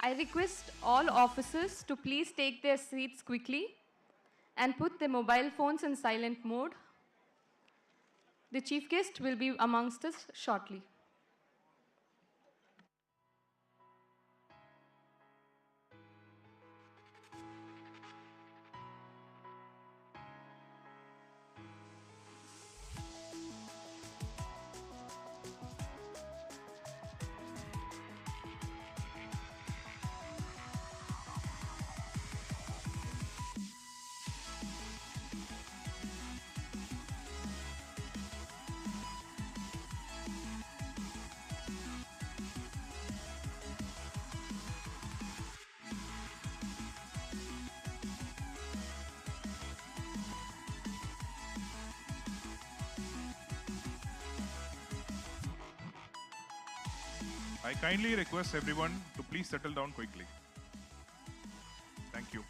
I request all officers to please take their seats quickly and put their mobile phones in silent mode. The chief guest will be amongst us shortly. I kindly request everyone to please settle down quickly. Thank you.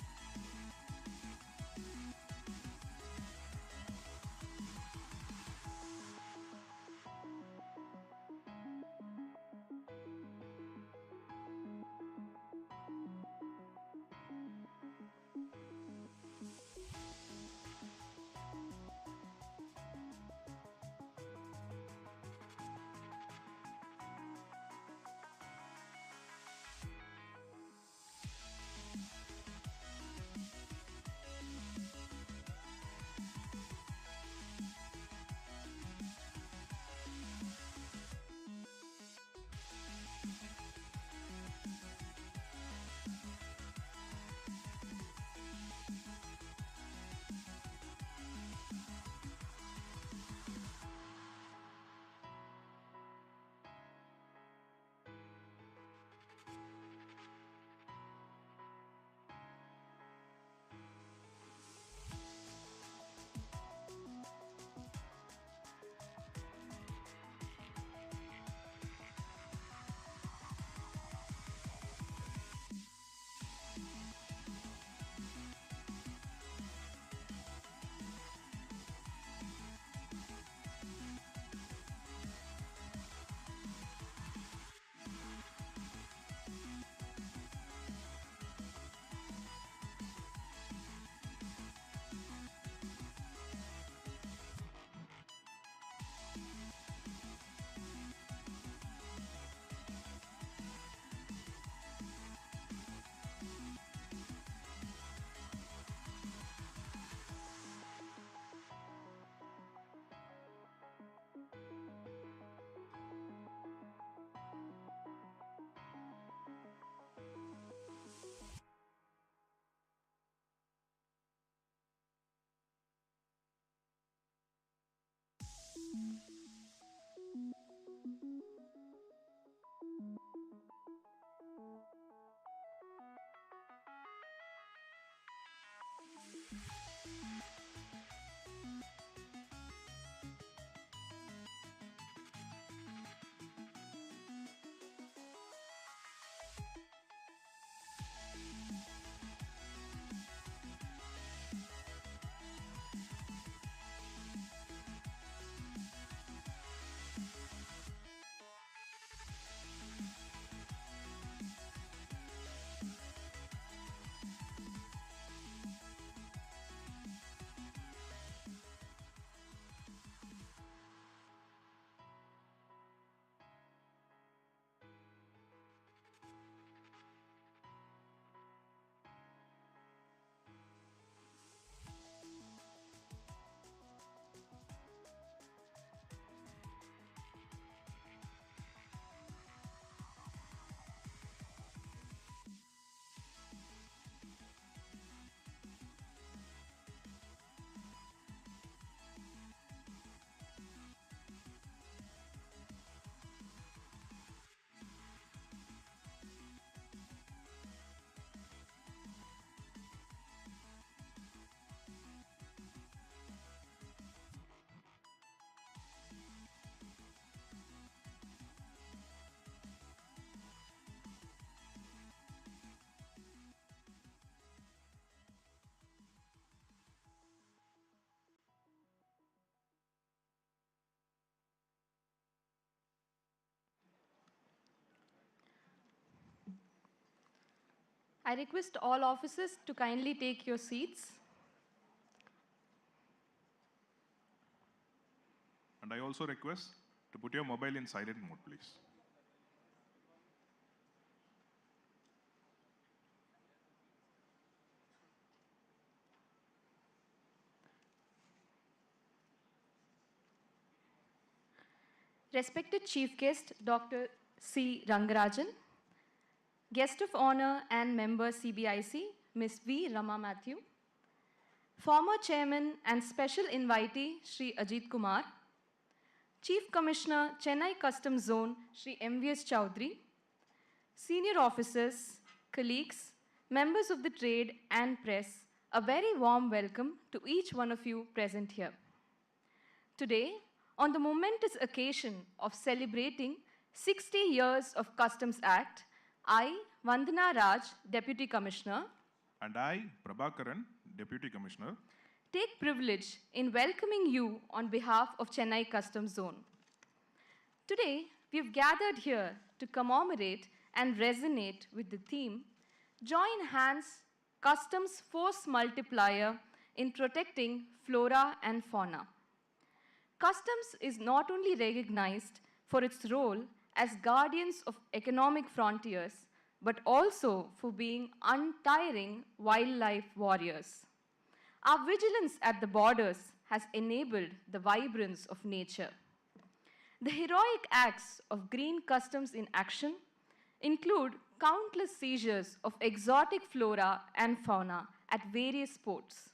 I request all officers to kindly take your seats. And I also request to put your mobile in silent mode, please. Respected Chief Guest, Dr. C. Rangarajan, Guest of Honor and Member CBIC, Ms. V. Rama Matthew, Former Chairman and Special Invitee, Sri Ajit Kumar, Chief Commissioner, Chennai Customs Zone, Sri M.V.S. Chowdhury, Senior Officers, colleagues, members of the trade and press, a very warm welcome to each one of you present here. Today, on the momentous occasion of celebrating 60 years of Customs Act, I, Vandana Raj, Deputy Commissioner, And I, Prabhakaran, Deputy Commissioner, take privilege in welcoming you on behalf of Chennai Customs Zone. Today, we've gathered here to commemorate and resonate with the theme, Join Hands, Customs Force Multiplier in Protecting Flora and Fauna. Customs is not only recognized for its role as guardians of economic frontiers, but also for being untiring wildlife warriors. Our vigilance at the borders has enabled the vibrance of nature. The heroic acts of Green Customs in action include countless seizures of exotic flora and fauna at various ports.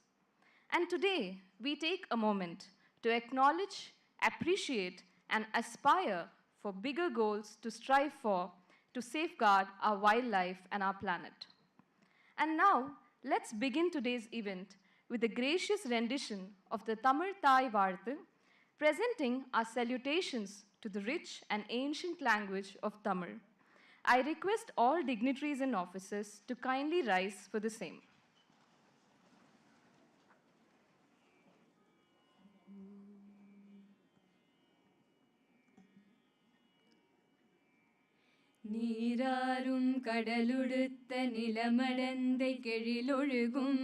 And today, we take a moment to acknowledge, appreciate, and aspire for bigger goals to strive for to safeguard our wildlife and our planet. And now, let's begin today's event with a gracious rendition of the Tamil Thai Varthu, presenting our salutations to the rich and ancient language of Tamil. I request all dignitaries and officers to kindly rise for the same. நீராறும் கடலுடுத்த நிலமடந்தை கெழிலொழுகும்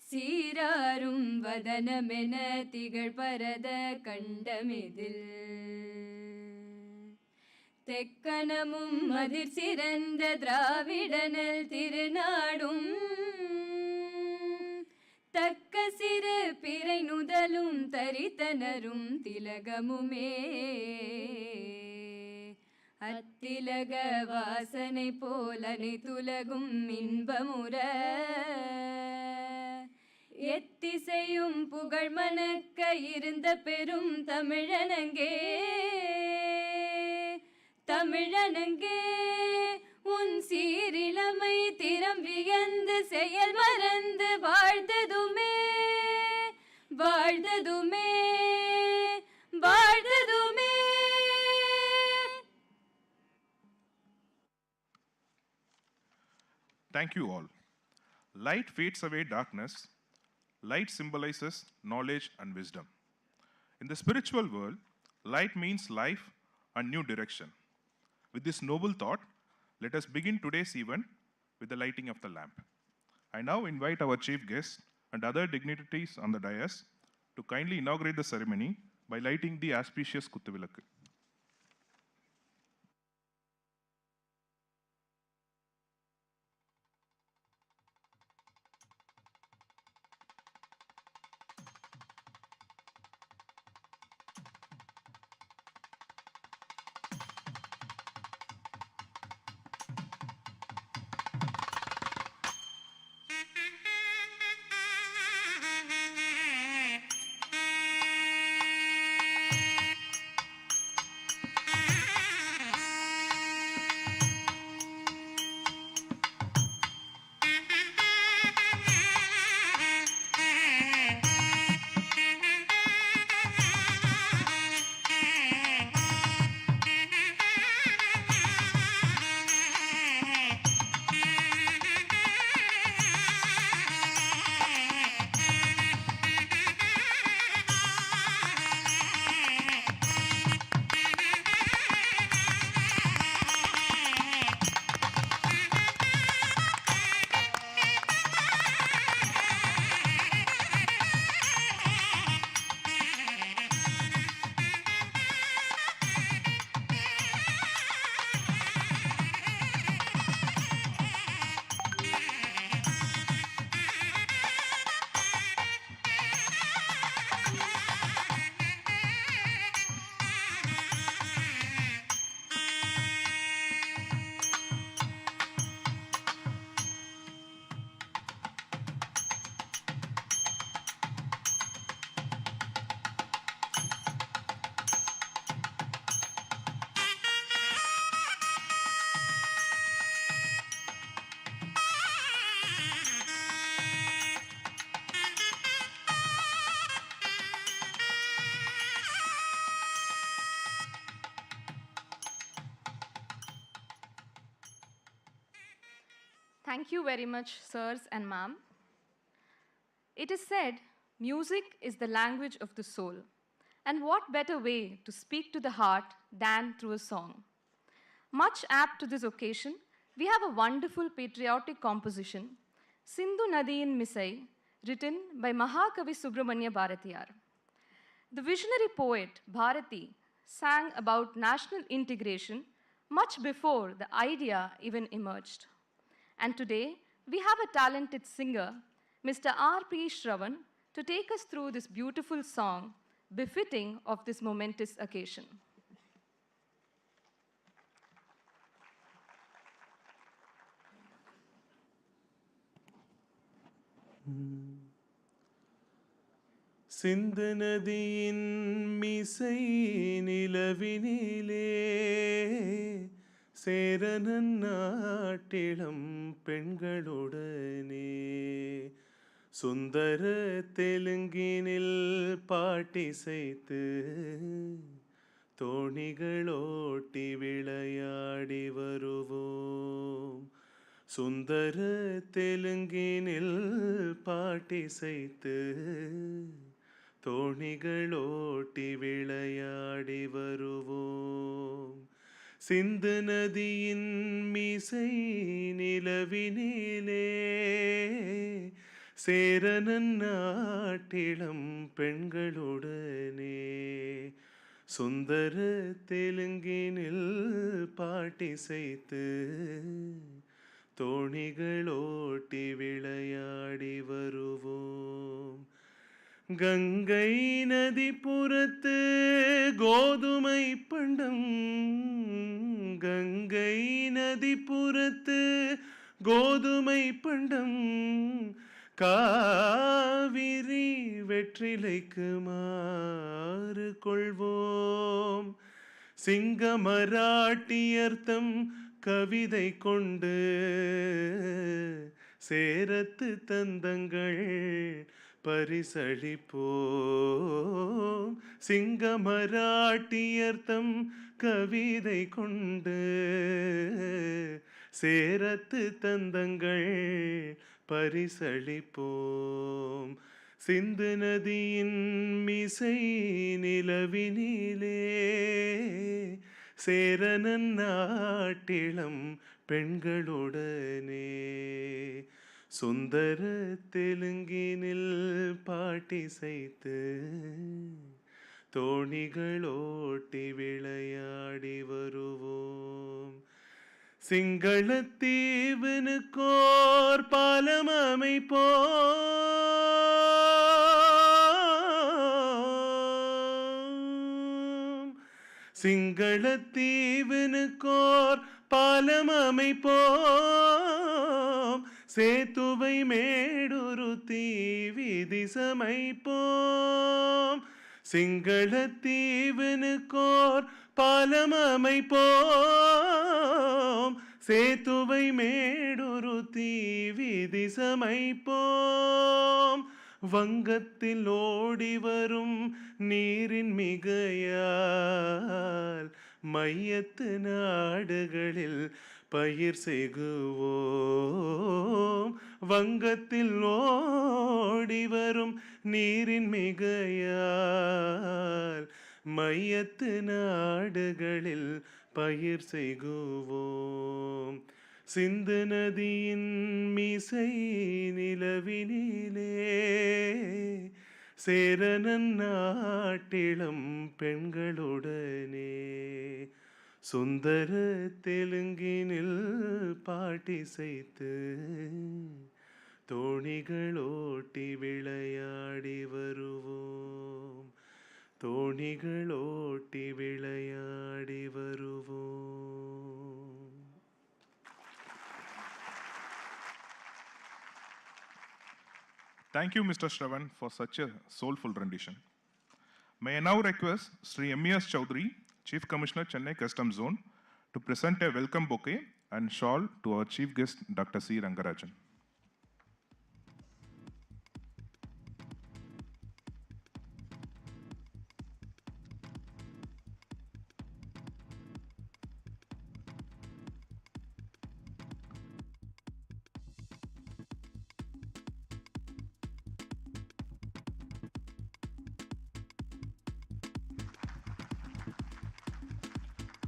சீராறும் வதனமென திகழ் பரத கண்டமிதில் தெக்கணமும் மதிர் சிறந்த திராவிடனல் திருநாடும் தக்க சிறு பிறை நுதலும் தரித்தனரும் திலகமுமே அத்திலக வாசனை போல் அனைத்துலகும் இன்பமுற எத்திசையும் புகழ் மணக்க இருந்த பெரும் தமிழனங்கே தமிழனங்கே உன் சீரிளமை திறம் வியந்து செயல் மறந்து வாழ்ந்ததுமே வாழ்ந்ததுமே வாழ்ந்ததுமே. Thank you all. Light fades away darkness. Light symbolizes knowledge and wisdom. In the spiritual world, light means life and new direction. With this noble thought, let us begin today's event with the lighting of the lamp. I now invite our chief guest and other dignitaries on the dais to kindly inaugurate the ceremony by lighting the auspicious Kuthuvilakku. Thank you very much, sirs and ma'am. It is said, music is the language of the soul. And what better way to speak to the heart than through a song? Much apt to this occasion, we have a wonderful patriotic composition, Sindhu Nadiyin Misai, written by Mahakavi Subramanya Bharatiyar. The visionary poet Bharati sang about national integration much before the idea even emerged. And today, we have a talented singer, Mr. R.P. Shravan, to take us through this beautiful song befitting of this momentous occasion. சிந்து நதியின் மிசை நிலவினிலே சேரனன் நாட்டிளம் பெண்களுடனே சுந்தர தெலுங்கினில் பாட்டிசைத்து தோணிகளோட்டி விளையாடி வருவோம். சுந்தர தெலுங்கினில் பாட்டிசைத்து தோணிகளோட்டி விளையாடி வருவோம். சிந்து நதியின் மிசை நிலவினிலே சேரனன் நாட்டிளம் பெண்களுடனே சுந்தர தெலுங்கினில் பாட்டிசைத்து தோணிகளோட்டி விளையாடி வருவோம். கங்கை நதி புறத்து கோதுமை பண்டம், கங்கை நதி புறத்து கோதுமை பண்டம், காவிரி வெற்றிலைக்கு மாறு கொள்வோம். சிங்க மராட்டியர்த்தம் கவிதை கொண்டு சேரத்து தந்தங்கள் பரிசளிப்போம். சிங்க மராட்டியர்த்தம் கவிதை கொண்டு சேரத்து தந்தங்கள் பரிசளிப்போம். சிந்து நதியின் மிசை நிலவினிலே சேரனன் நாட்டிளம் பெண்களுடனே சுந்தர தெலுங்கினில் பாட்டிசைத்து தோணிகளோட்டி விளையாடி வருவோம். சிங்களத்தீவனுக்கோர் பாலம் அமைப்போம். சிங்களத்தீவனுக்கோர் பாலம் அமைப்போம். சேத்துவை மேடுருத்தி வீதி சமைப்போம். சிங்களத்தீவனுக்கோர் பாலம் அமைப்போம். சேத்துவை மேடுருத்தி வீதி சமைப்போம். வங்கத்தில் ஓடி வரும் நீரின் மிகையால் மையத்து நாடுகளில் பயிர் செய்குவோம். வங்கத்தில் ஓடி வரும் நீரின் மிகையால் மையத்து நாடுகளில் பயிர் செய்குவோம். சிந்து நதியின் மிசை நிலவினிலே சேரனன் நாட்டிளம் பெண்களுடனே சுந்தர தெலுங்கினில் பாட்டிசைத்து தோணிகளோட்டி விளையாடி வருவோம். தோணிகளோட்டி விளையாடி வருவோம். Thank you, Mr. Shravan, for such a soulful rendition. May I now request Sri M.E.S. Chowdhury, Chief Commissioner, Chennai Customs Zone, to present a welcome bouquet and shawl to our Chief Guest, Dr. C. Rangarajan.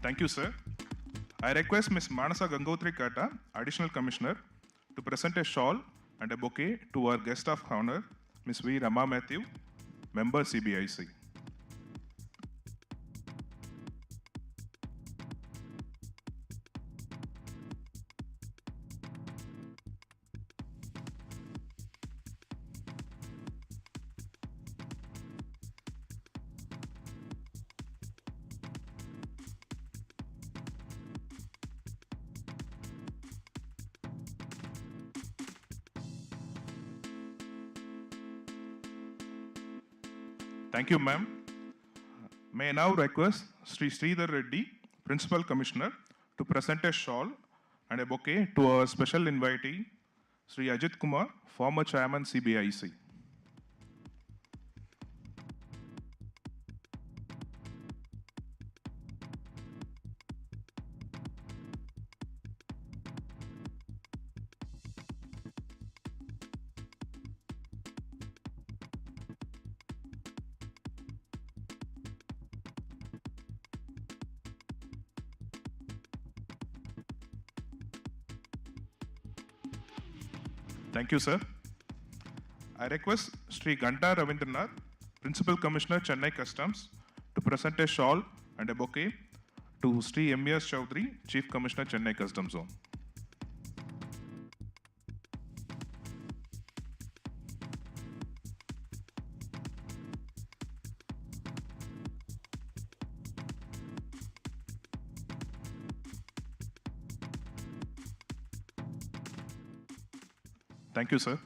Thank you, sir. I request Ms. Manasa Gangotri Kata, Additional Commissioner, to present a shawl and a bouquet to our guest of honor, Ms. V. Rama Matthew, Member CBIC. Thank you, ma'am. May I now request Sri Sridhar Reddy, Principal Commissioner, to present a shawl and a bouquet to our special invitee, Sri Ajit Kumar, former Chairman CBIC. Thank you, sir. I request Sri Ganta Ravindranath, Principal Commissioner, Chennai Customs, to present a shawl and a bouquet to Sri M.S. Chaudhary, Chief Commissioner, Chennai Customs Zone. Thank you, sir.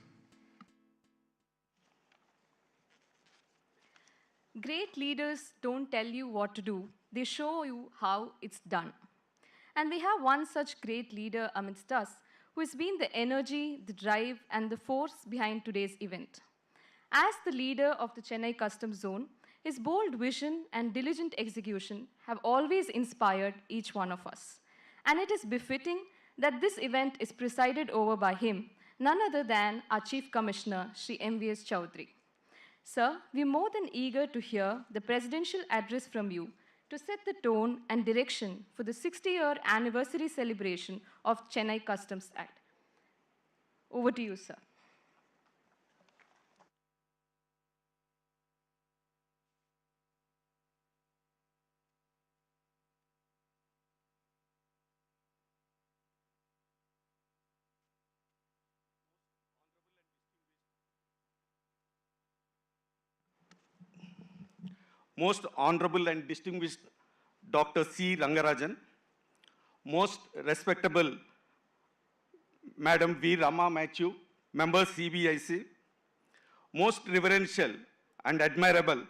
Great leaders don't tell you what to do, they show you how it's done. And we have one such great leader amidst us who has been the energy, the drive, and the force behind today's event. As the leader of the Chennai Customs Zone, his bold vision and diligent execution have always inspired each one of us. And it is befitting that this event is presided over by him, none other than our Chief Commissioner, Sri M.V.S. Chaudhary. Sir, we're more than eager to hear the presidential address from you to set the tone and direction for the 60-year anniversary celebration of Chennai Customs Act. Over to you, sir. Most Honorable and Distinguished Dr. C. Rangarajan, Most Respectable Madam V. Rama Matthew, Member CBIC, Most Reverential and Admirable,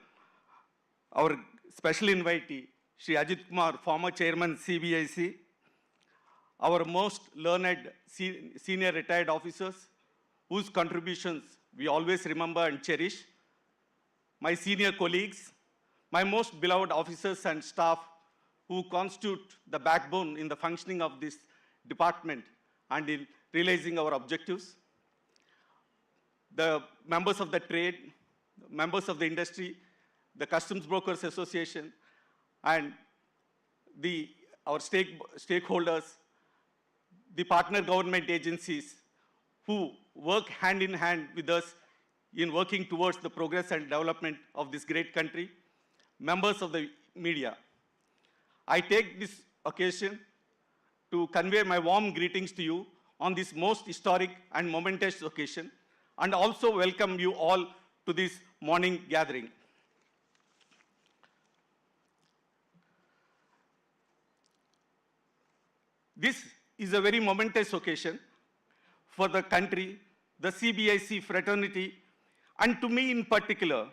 our special invitee, Sri Ajit Kumar, former Chairman CBIC, our most learned senior retired officers, whose contributions we always remember and cherish, my senior colleagues, my most beloved officers and staff who constitute the backbone in the functioning of this department and in realizing our objectives, the members of the trade, members of the industry, the Customs Brokers Association, and our stakeholders, the partner government agencies who work hand in hand with us in working towards the progress and development of this great country, members of the media. I take this occasion to convey my warm greetings to you on this most historic and momentous occasion, and also welcome you all to this morning gathering. This is a very momentous occasion for the country, the CBIC fraternity, and to me in particular,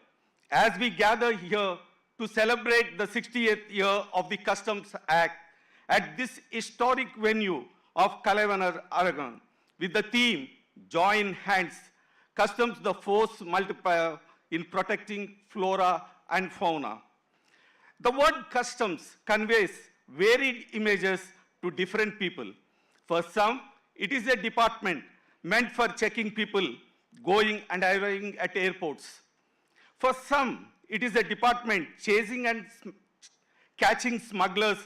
as we gather here to celebrate the 60th year of the Customs Act at this historic venue of Kalaivanar, Oregon, with the theme, Join Hands, Customs the Force Multiplier in Protecting Flora and Fauna. The word customs conveys varied images to different people. For some, it is a department meant for checking people going and arriving at airports. For some, it is a department chasing and catching smugglers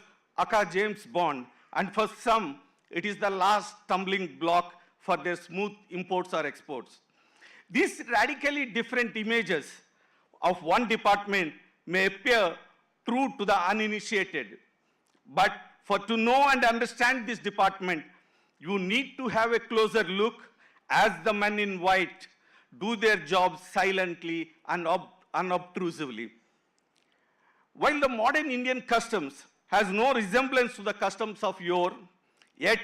aka James Bond, and for some, it is the last stumbling block for their smooth imports or exports. These radically different images of one department may appear true to the uninitiated, but to know and understand this department, you need to have a closer look as the men in white do their jobs silently and unobtrusively. While the modern Indian customs has no resemblance to the customs of yore, yet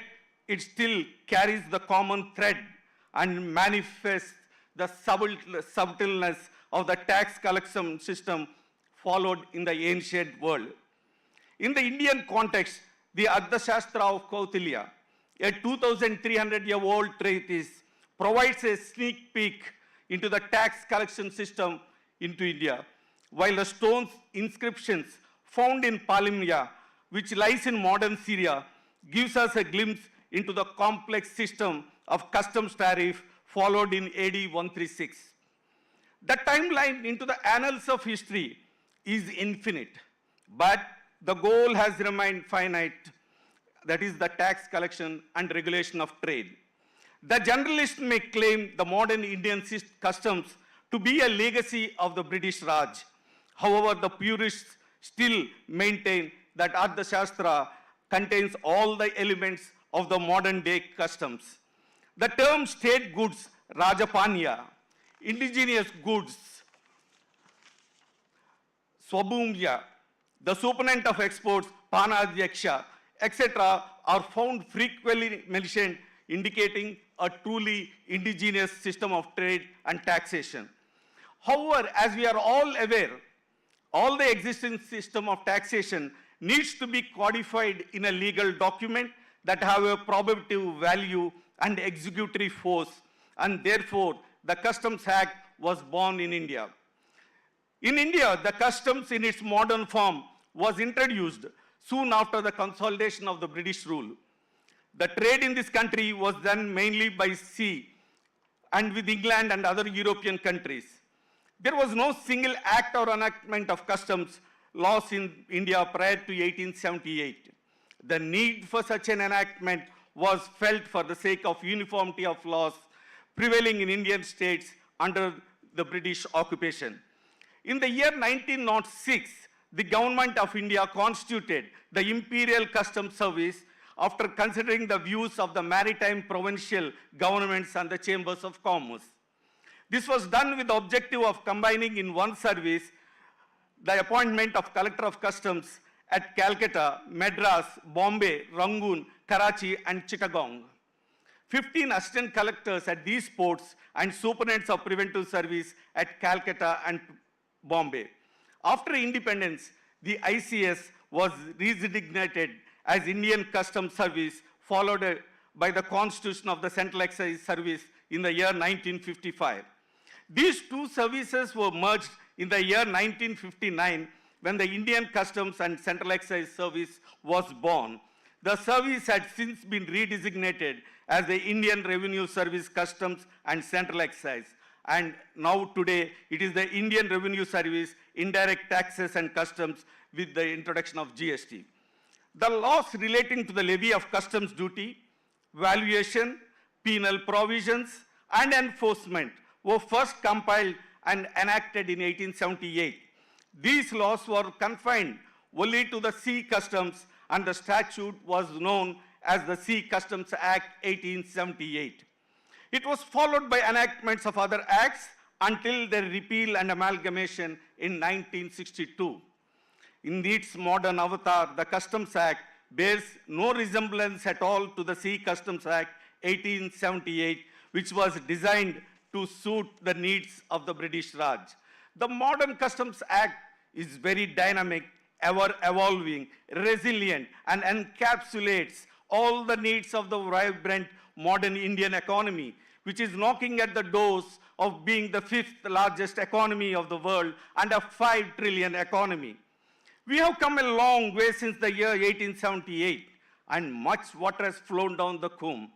it still carries the common thread and manifests the subtleness of the tax collection system followed in the ancient world. In the Indian context, the Ardhashastra of Kautilya, a 2,300-year-old treatise, provides a sneak peek into the tax collection system into India, while the stone inscriptions found in Palimya, which lies in modern Syria, gives us a glimpse into the complex system of customs tariff followed in AD 136. The timeline into the annals of history is infinite, but the goal has remained finite, that is the tax collection and regulation of trade. The generalist may claim the modern Indian customs to be a legacy of the British Raj. However, the purists still maintain that Ardhashastra contains all the elements of the modern day customs. The term state goods, Rajapanya, indigenous goods, Swabhumya, the superintendent of exports, Panadhyaksha, etc., are found frequently mentioned, indicating a truly indigenous system of trade and taxation. However, as we are all aware, all the existing system of taxation needs to be codified in a legal document that have a probative value and executory force, and therefore the Customs Act was born in India. In India, the customs in its modern form was introduced soon after the consolidation of the British rule. The trade in this country was done mainly by sea and with England and other European countries. There was no single act or enactment of customs laws in India prior to 1878. The need for such an enactment was felt for the sake of uniformity of laws prevailing in Indian states under the British occupation. In the year 1906, the government of India constituted the Imperial Customs Service after considering the views of the maritime provincial governments and the chambers of commerce. This was done with the objective of combining in one service the appointment of Collector of Customs at Calcutta, Madras, Bombay, Rangoon, Karachi, and Chittagong. 15 assistant collectors at these ports and superintendents of preventive service at Calcutta and Bombay. After independence, the ICS was redesignated as Indian Customs Service, followed by the constitution of the Central Excise Service in the year 1955. These two services were merged in the year 1959 when the Indian Customs and Central Excise Service was born. The service had since been redesignated as the Indian Revenue Service Customs and Central Excise. And now today, it is the Indian Revenue Service, Indirect Taxes and Customs with the introduction of GST. The laws relating to the levy of customs duty, valuation, penal provisions, and enforcement were first compiled and enacted in 1878. These laws were confined only to the sea customs, and the statute was known as the Sea Customs Act 1878. It was followed by enactments of other acts until their repeal and amalgamation in 1962. In its modern avatar, the Customs Act bears no resemblance at all to the Sea Customs Act 1878, which was designed to suit the needs of the British Raj. The modern Customs Act is very dynamic, ever evolving, resilient, and encapsulates all the needs of the vibrant modern Indian economy, which is knocking at the doors of being the 5th largest economy of the world and a 5 trillion economy. We have come a long way since the year 1878, and much water has flown down the Coombe.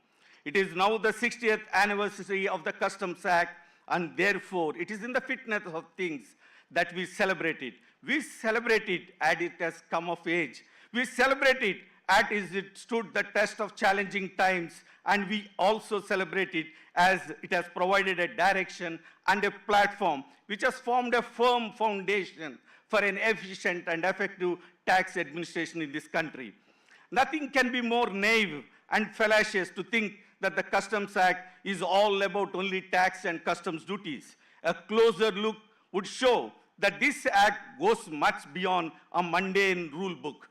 It is now the 60th anniversary of the Customs Act, and therefore it is in the fitness of things that we celebrate it. We celebrate it as it has come of age We celebrate it as it stood the test of challenging times, and we also celebrate it as it has provided a direction and a platform which has formed a firm foundation for an efficient and effective tax administration in this country. Nothing can be more naive and fallacious to think that the Customs Act is all about only tax and customs duties. A closer look would show that this act goes much beyond a mundane rule book.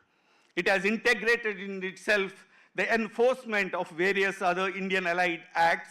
It has integrated in itself the enforcement of various other Indian allied acts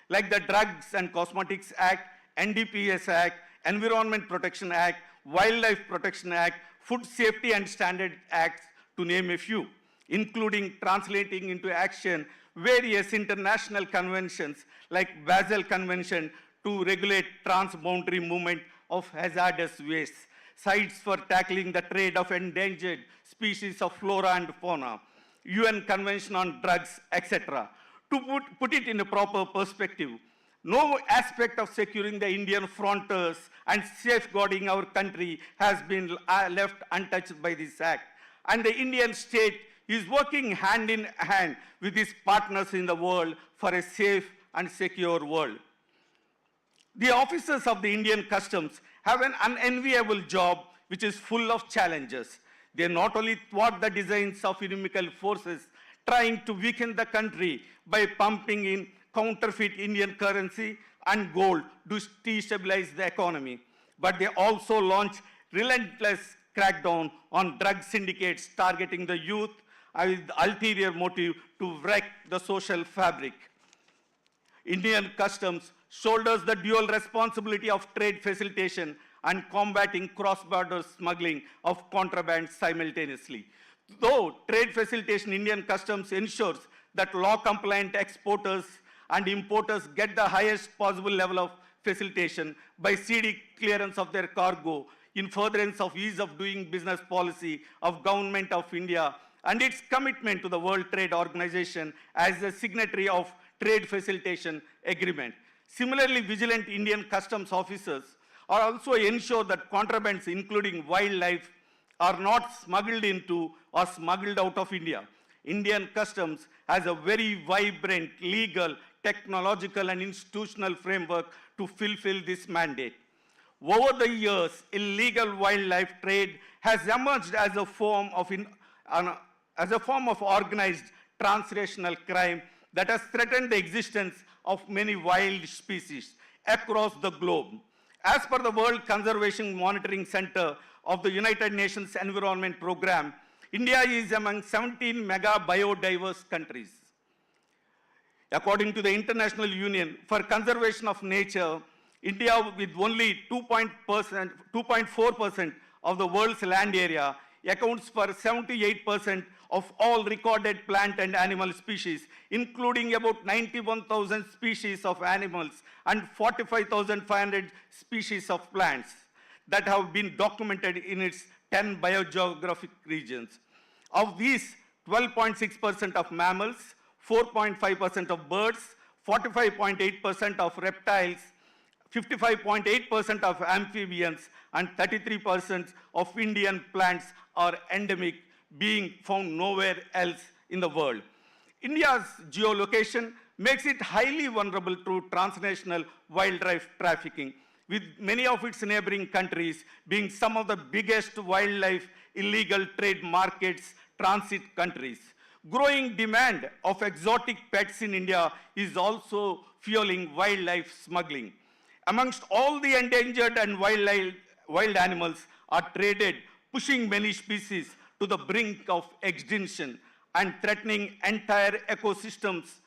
like the Drugs and Cosmetics Act, NDPS Act, Environment Protection Act, Wildlife Protection Act, Food Safety and Standard Acts, to name a few, including translating into action various international conventions like Basel Convention to regulate transboundary movement of hazardous waste, sites for tackling the trade of endangered species of flora and fauna, UN Convention on Drugs, etc. To put it in a proper perspective, no aspect of securing the Indian frontiers and safeguarding our country has been left untouched by this act. And the Indian state is working hand in hand with its partners in the world for a safe and secure world. The officers of the Indian Customs have an unenviable job which is full of challenges. They not only thwart the designs of inimical forces trying to weaken the country by pumping in counterfeit Indian currency and gold to destabilize the economy, but they also launch relentless crackdown on drug syndicates targeting the youth with ulterior motive to wreck the social fabric. Indian Customs shoulders the dual responsibility of trade facilitation and combating cross-border smuggling of contraband simultaneously. Though trade facilitation, Indian Customs ensures that law-compliant exporters and importers get the highest possible level of facilitation by ceding clearance of their cargo in furtherance of ease of doing business policy of Government of India and its commitment to the World Trade Organization as a signatory of Trade Facilitation Agreement. Similarly, vigilant Indian Customs officers are also ensure that contrabands, including wildlife, are not smuggled into or smuggled out of India. Indian Customs has a very vibrant legal, technological, and institutional framework to fulfill this mandate. Over the years, illegal wildlife trade has emerged as a form of organized transnational crime that has threatened the existence of many wild species across the globe. As per the World Conservation Monitoring Center of the United Nations Environment Program, India is among 17 mega biodiverse countries. According to the International Union for Conservation of Nature, India, with only 2.4% of the world's land area, accounts for 78% of all recorded plant and animal species, including about 91,000 species of animals and 45,500 species of plants that have been documented in its 10 biogeographic regions. Of these, 12.6% of mammals, 4.5% of birds, 45.8% of reptiles, 55.8% of amphibians, and 33% of Indian plants are endemic, being found nowhere else in the world. India's geolocation makes it highly vulnerable to transnational wildlife trafficking, with many of its neighboring countries being some of the biggest wildlife illegal trade markets, transit countries. Growing demand of exotic pets in India is also fueling wildlife smuggling. Amongst all the endangered and wild animals are traded, pushing many species to the brink of extinction and threatening entire ecosystems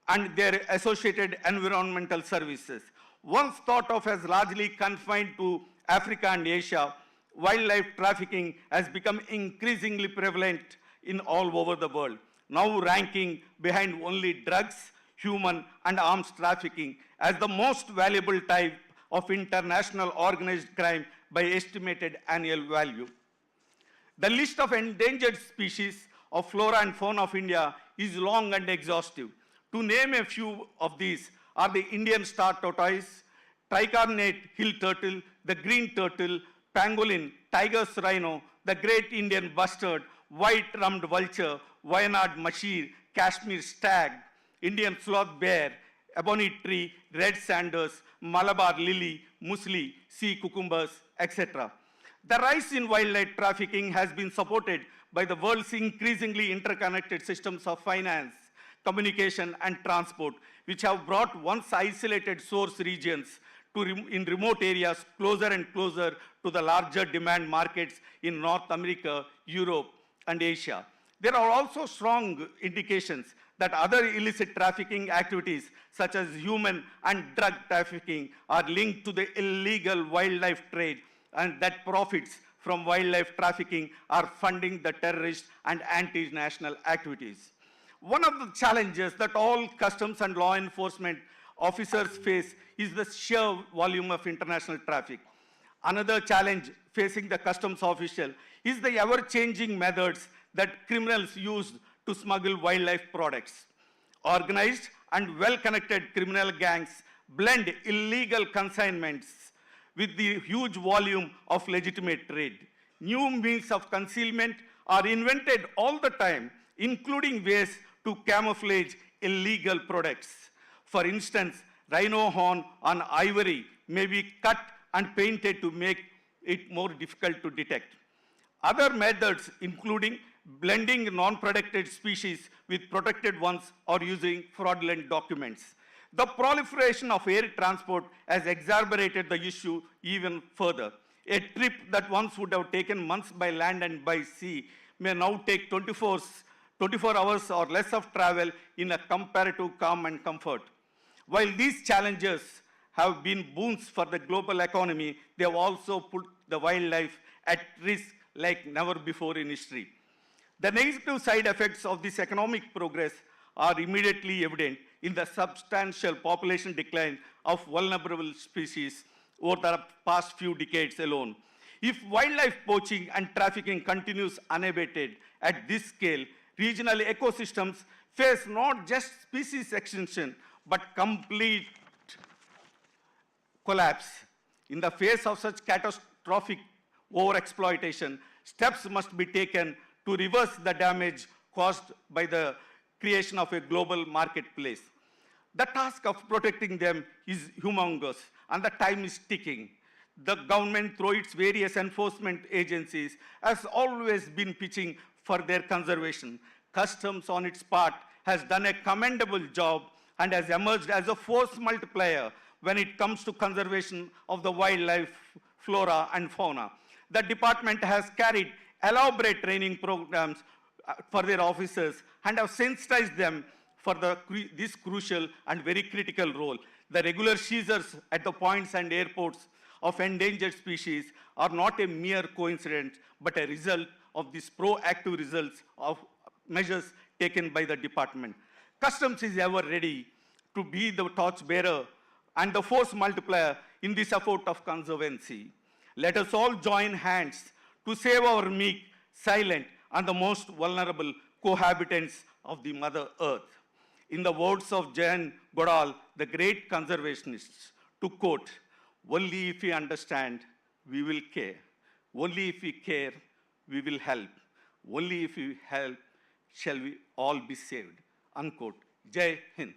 and their associated environmental services. Once thought of as largely confined to Africa and Asia, wildlife trafficking has become increasingly prevalent in all over the world, now ranking behind only drugs, human and arms trafficking as the most valuable type of international organized crime by estimated annual value. The list of endangered species of flora and fauna of India is long and exhaustive. To name a few of these are the Indian star tortoise, tricornate hill turtle, the green turtle, pangolin, tiger's rhino, the great Indian bustard, white-rummed vulture, Wayanad mashir, Kashmir stag, Indian sloth bear, ebony tree, red sanders, Malabar lily, muesli, sea cucumbers, etc. The rise in wildlife trafficking has been supported by the world's increasingly interconnected systems of finance, communication, and transport, which have brought once isolated source regions in remote areas closer and closer to the larger demand markets in North America, Europe, and Asia. There are also strong indications that other illicit trafficking activities, such as human and drug trafficking, are linked to the illegal wildlife trade, and that profits from wildlife trafficking are funding the terrorist and anti-national activities. One of the challenges that all customs and law enforcement officers face is the sheer volume of international traffic. Another challenge facing the customs official is the ever-changing methods that criminals use to smuggle wildlife products. Organized and well-connected criminal gangs blend illegal consignments with the huge volume of legitimate trade. New means of concealment are invented all the time, including ways to camouflage illegal products. For instance, rhino horn on ivory may be cut and painted to make it more difficult to detect. Other methods, including blending non-protected species with protected ones or using fraudulent documents. The proliferation of air transport has exacerbated the issue even further. A trip that once would have taken months by land and by sea may now take 24 hours or less of travel in a comparative calm and comfort. While these challenges have been boons for the global economy, they have also put the wildlife at risk like never before in history. The negative side effects of this economic progress are immediately evident in the substantial population decline of vulnerable species over the past few decades alone. If wildlife poaching and trafficking continues unabated at this scale, regional ecosystems face not just species extinction, but complete collapse. In the face of such catastrophic overexploitation, steps must be taken to reverse the damage caused by the creation of a global marketplace. The task of protecting them is humongous, and the time is ticking. The government, through its various enforcement agencies, has always been pitching for their conservation. Customs, on its part, has done a commendable job and has emerged as a force multiplier when it comes to conservation of the wildlife, flora, and fauna. The department has carried elaborate training programs for their officers and have sensitized them for this crucial and very critical role. The regular seizures at the points and airports of endangered species are not a mere coincidence, but a result of these proactive results of measures taken by the department. Customs is ever ready to be the torchbearer and the force multiplier in this effort of conservancy. Let us all join hands to save our meek, silent, and the most vulnerable cohabitants of the Mother Earth. In the words of Jayant Godal, the great conservationist, to quote, "Only if we understand, we will care. Only if we care, we will help. Only if we help, shall we all be saved." Unquote. Jai Hind.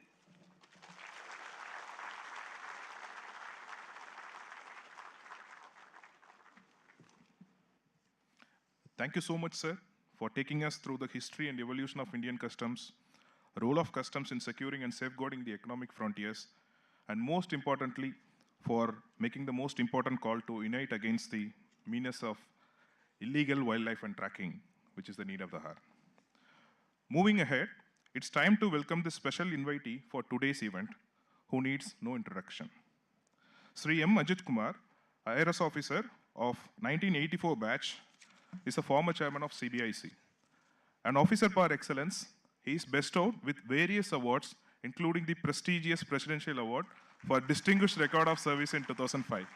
Thank you so much, sir, for taking us through the history and evolution of Indian customs, role of customs in securing and safeguarding the economic frontiers, and most importantly, for making the most important call to unite against the menace of illegal wildlife and tracking, which is the need of the hour. Moving ahead, it's time to welcome the special invitee for today's event, who needs no introduction. Sri M. Ajit Kumar, IRS officer of 1984 batch, is a former chairman of CBIC. An officer par excellence, he is bestowed with various awards, including the prestigious Presidential Award for Distinguished Record of Service in 2005.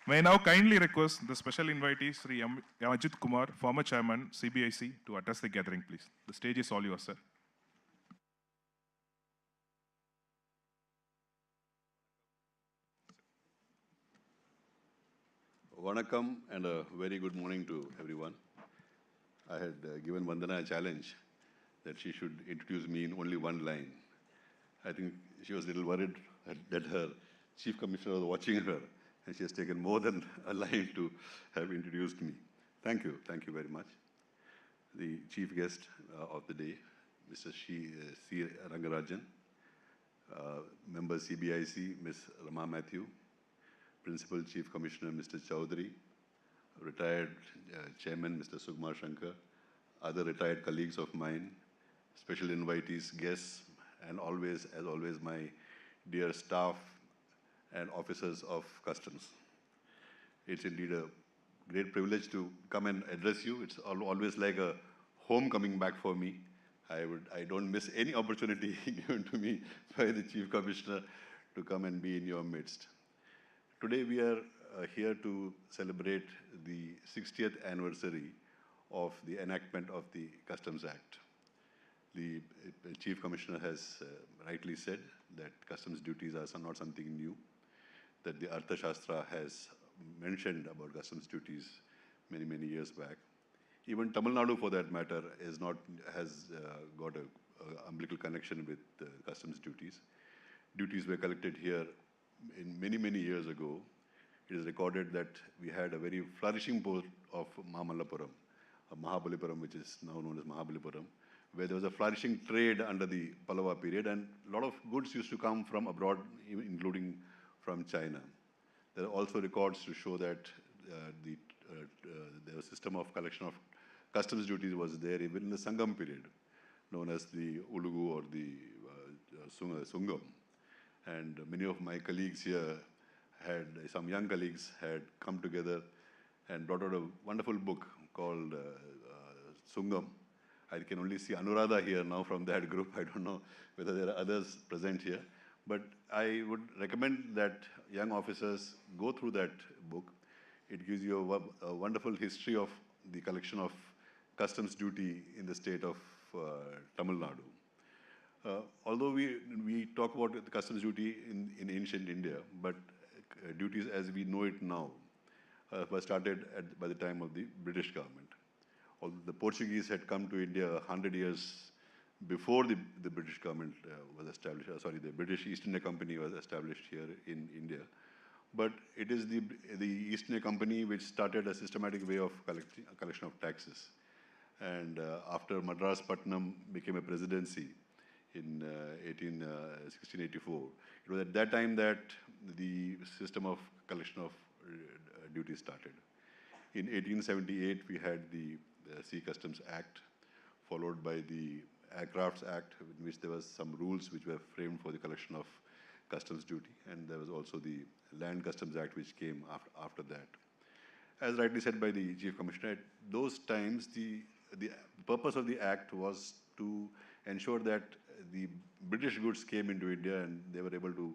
May I now kindly request the special invitee, Sri Ajit Kumar, former chairman, CBIC, to address the gathering, please. The stage is all yours, sir. Vanakkam and a very good morning to everyone. I had given Vandana a challenge that she should introduce me in only one line. I think she was a little worried that her chief commissioner was watching her, and she has taken more than a line to have introduced me. Thank you very much. The chief guest of the day, Mr. C. Rangarajan, member CBIC, Ms. Rama Matthew, Principal Chief Commissioner, Mr. Chaudhary, retired Chairman, Mr. Sugma Shankar, other retired colleagues of mine, special invitees, guests, and always, as always, my dear staff and officers of customs. It's indeed a great privilege to come and address you. It's always like a homecoming back for me. I don't miss any opportunity given to me by the Chief Commissioner to come and be in your midst. Today we are here to celebrate the 60th anniversary of the enactment of the Customs Act. The Chief Commissioner has rightly said that customs duties are not something new, that the Arthashastra has mentioned about customs duties many, many years back. Even Tamil Nadu, for that matter, has got an umbilical connection with customs duties. Duties were collected here in many, many years ago. It is recorded that we had a very flourishing port of Mahamallapuram, Mahabalipuram, which is now known as Mahabalipuram, where there was a flourishing trade under the Pallava period, and a lot of goods used to come from abroad, including from China. There are also records to show that the system of collection of customs duties was there even in the Sangam period, known as the Ulugu or the Sungam. And many of my colleagues here some young colleagues had come together and brought out a wonderful book called Sungam. I can only see Anuradha here now from that group. I don't know whether there are others present here. But I would recommend that young officers go through that book. It gives you a wonderful history of the collection of customs duty in the state of Tamil Nadu. Although we talk about the customs duty in ancient India, but duties as we know it now were started by the time of the British government. Although the Portuguese had come to India 100 years before the British government was established, the British East India Company was established here in India. But it is the East India Company which started a systematic way of collection of taxes. And after Madras Patnam became a presidency in 1684, it was at that time that the system of collection of duties started. In 1878, we had the Sea Customs Act, followed by the Aircrafts Act, in which there was some rules which were framed for the collection of customs duty, and there was also the Land Customs Act which came after that. As rightly said by the Chief Commissioner, at those times the purpose of the act was to ensure that the British goods came into India and they were able to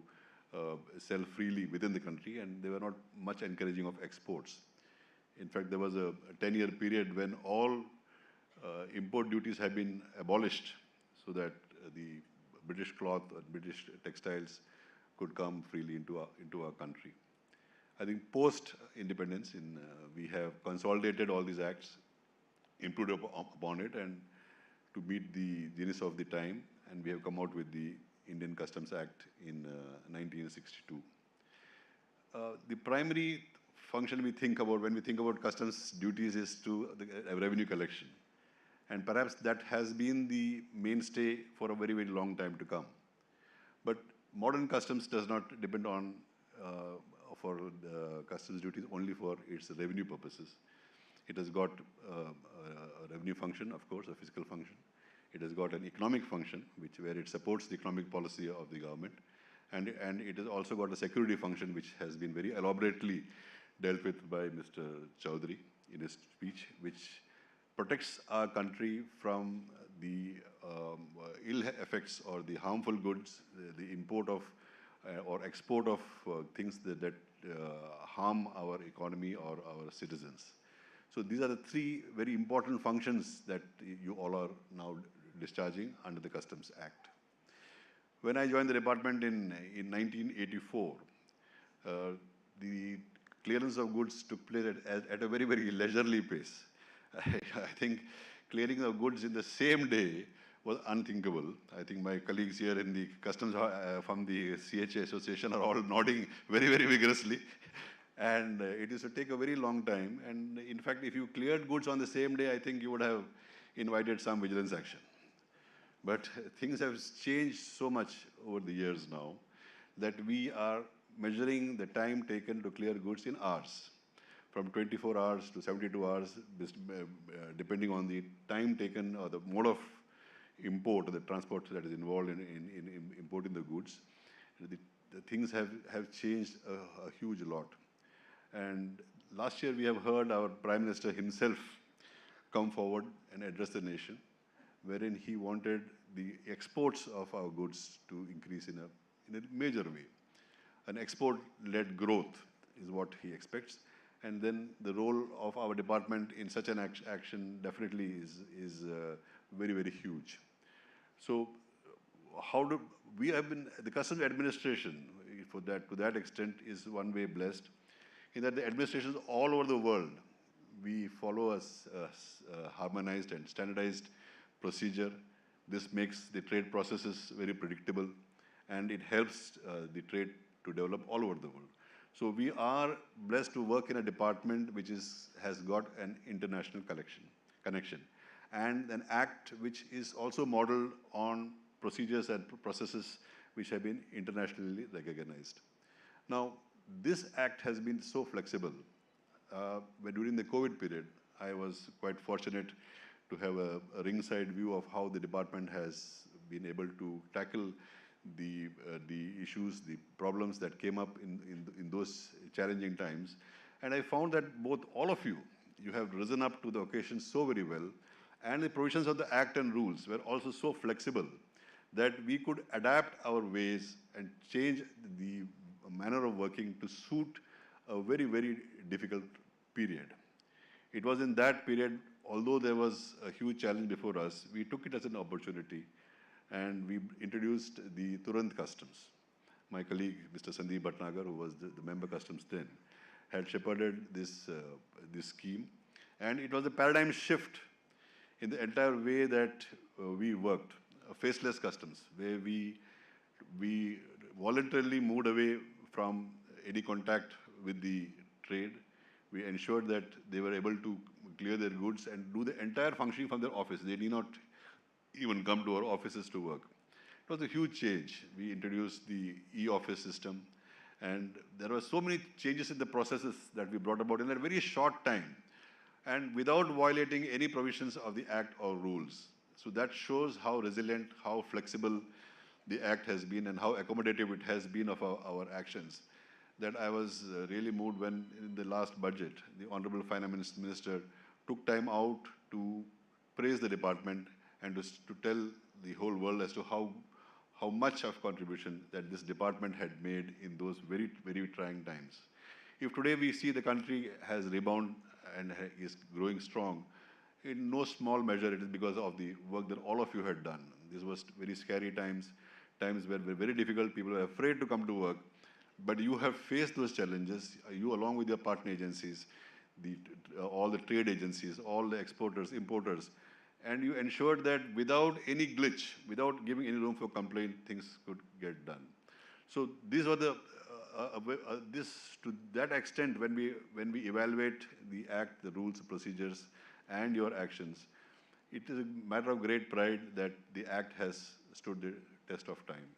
sell freely within the country, and they were not much encouraging of exports. In fact, there was a 10-year period when all import duties have been abolished so that the British cloth or British textiles could come freely into our country. I think post-independence, we have consolidated all these acts, improved upon it, and to meet the genius of the time, and we have come out with the Indian Customs Act in 1962. The primary function we think about when we think about customs duties is to the revenue collection. And perhaps that has been the mainstay for a very, very long time to come. But modern customs does not depend on for the customs duties only for its revenue purposes. It has got a revenue function, of course, a fiscal function. It has got an economic function, where it supports the economic policy of the government. And it has also got a security function, which has been very elaborately dealt with by Mr. Chaudhary in his speech, which protects our country from the ill effects or the harmful goods, the import of or export of things that harm our economy or our citizens. So these are the three very important functions that you all are now discharging under the Customs Act. When I joined the department in 1984, the clearance of goods took place at a very, very leisurely pace. I think clearing the goods in the same day was unthinkable. I think my colleagues here in the customs from the CHA Association are all nodding very, very vigorously. And it used to take a very long time. And in fact, if you cleared goods on the same day, I think you would have invited some vigilance action. But things have changed so much over the years now that we are measuring the time taken to clear goods in hours, from 24 hours to 72 hours, depending on the time taken or the mode of import or the transport that is involved in importing the goods. The things have changed a huge lot. And last year we have heard our Prime Minister himself come forward and address the nation, wherein he wanted the exports of our goods to increase in a major way. An export-led growth is what he expects. And then the role of our department in such an action definitely is very, very huge. So we have been, the customs administration to that extent is one way blessed, in that the administrations all over the world, we follow a harmonized and standardized procedure. This makes the trade processes very predictable, and it helps the trade to develop all over the world. So we are blessed to work in a department which has got an international connection, and an act which is also modeled on procedures and processes which have been internationally recognized. Now, this act has been so flexible. During the COVID period, I was quite fortunate to have a ringside view of how the department has been able to tackle the issues, the problems that came up in those challenging times. And I found that both all of you have risen up to the occasion so very well, and the provisions of the Act and rules were also so flexible that we could adapt our ways and change the manner of working to suit a very, very difficult period. It was in that period, although there was a huge challenge before us, we took it as an opportunity, and we introduced the Turant Customs. My colleague, Mr. Sandeep Bhatnagar, who was the member customs then, had shepherded this scheme. And it was a paradigm shift in the entire way that we worked. A faceless customs, where we voluntarily moved away from any contact with the trade. We ensured that they were able to clear their goods and do the entire functioning from their office. They need not even come to our offices to work. It was a huge change. We introduced the e-office system, and there were so many changes in the processes that we brought about in a very short time, and without violating any provisions of the Act or rules. So that shows how resilient, how flexible the Act has been, and how accommodative it has been of our actions. That I was really moved when in the last budget, the Honorable Finance Minister took time out to praise the department and to tell the whole world as to how much of contribution that this department had made in those very, very trying times. If today we see the country has rebounded and is growing strong, in no small measure it is because of the work that all of you had done. This was very scary times where were very difficult, people were afraid to come to work, but you have faced those challenges, you along with your partner agencies, all the trade agencies, all the exporters, importers, and you ensured that without any glitch, without giving any room for complaint, things could get done. So these were to that extent, when we evaluate the Act, the rules, the procedures, and your actions, it is a matter of great pride that the Act has stood the test of time.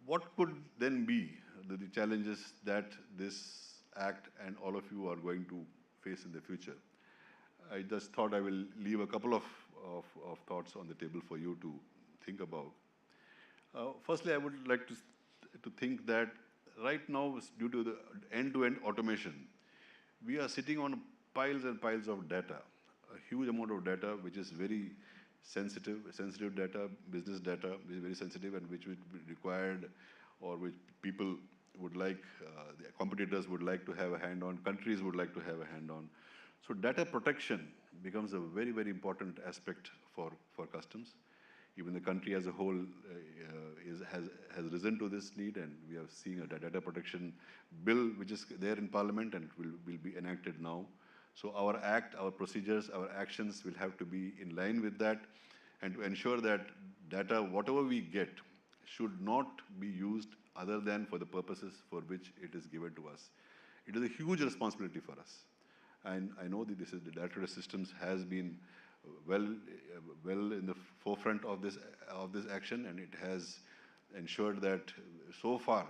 What could then be the challenges that this Act and all of you are going to face in the future? I just thought I will leave a couple of thoughts on the table for you to think about. Firstly, I would like to think that right now, due to the end-to-end automation, we are sitting on piles and piles of data, a huge amount of data which is very sensitive data, business data, which is very sensitive and which would be required, or which people would like, the competitors would like to have a hand on, countries would like to have a hand on. So data protection becomes a very, very important aspect for customs. Even the country as a whole has risen to this need, and we are seeing a data protection bill which is there in Parliament and will be enacted now. So our act, our procedures, our actions will have to be in line with that, and to ensure that data, whatever we get, should not be used other than for the purposes for which it is given to us. It is a huge responsibility for us. And I know that the data systems has been well in the forefront of this action, and it has ensured that so far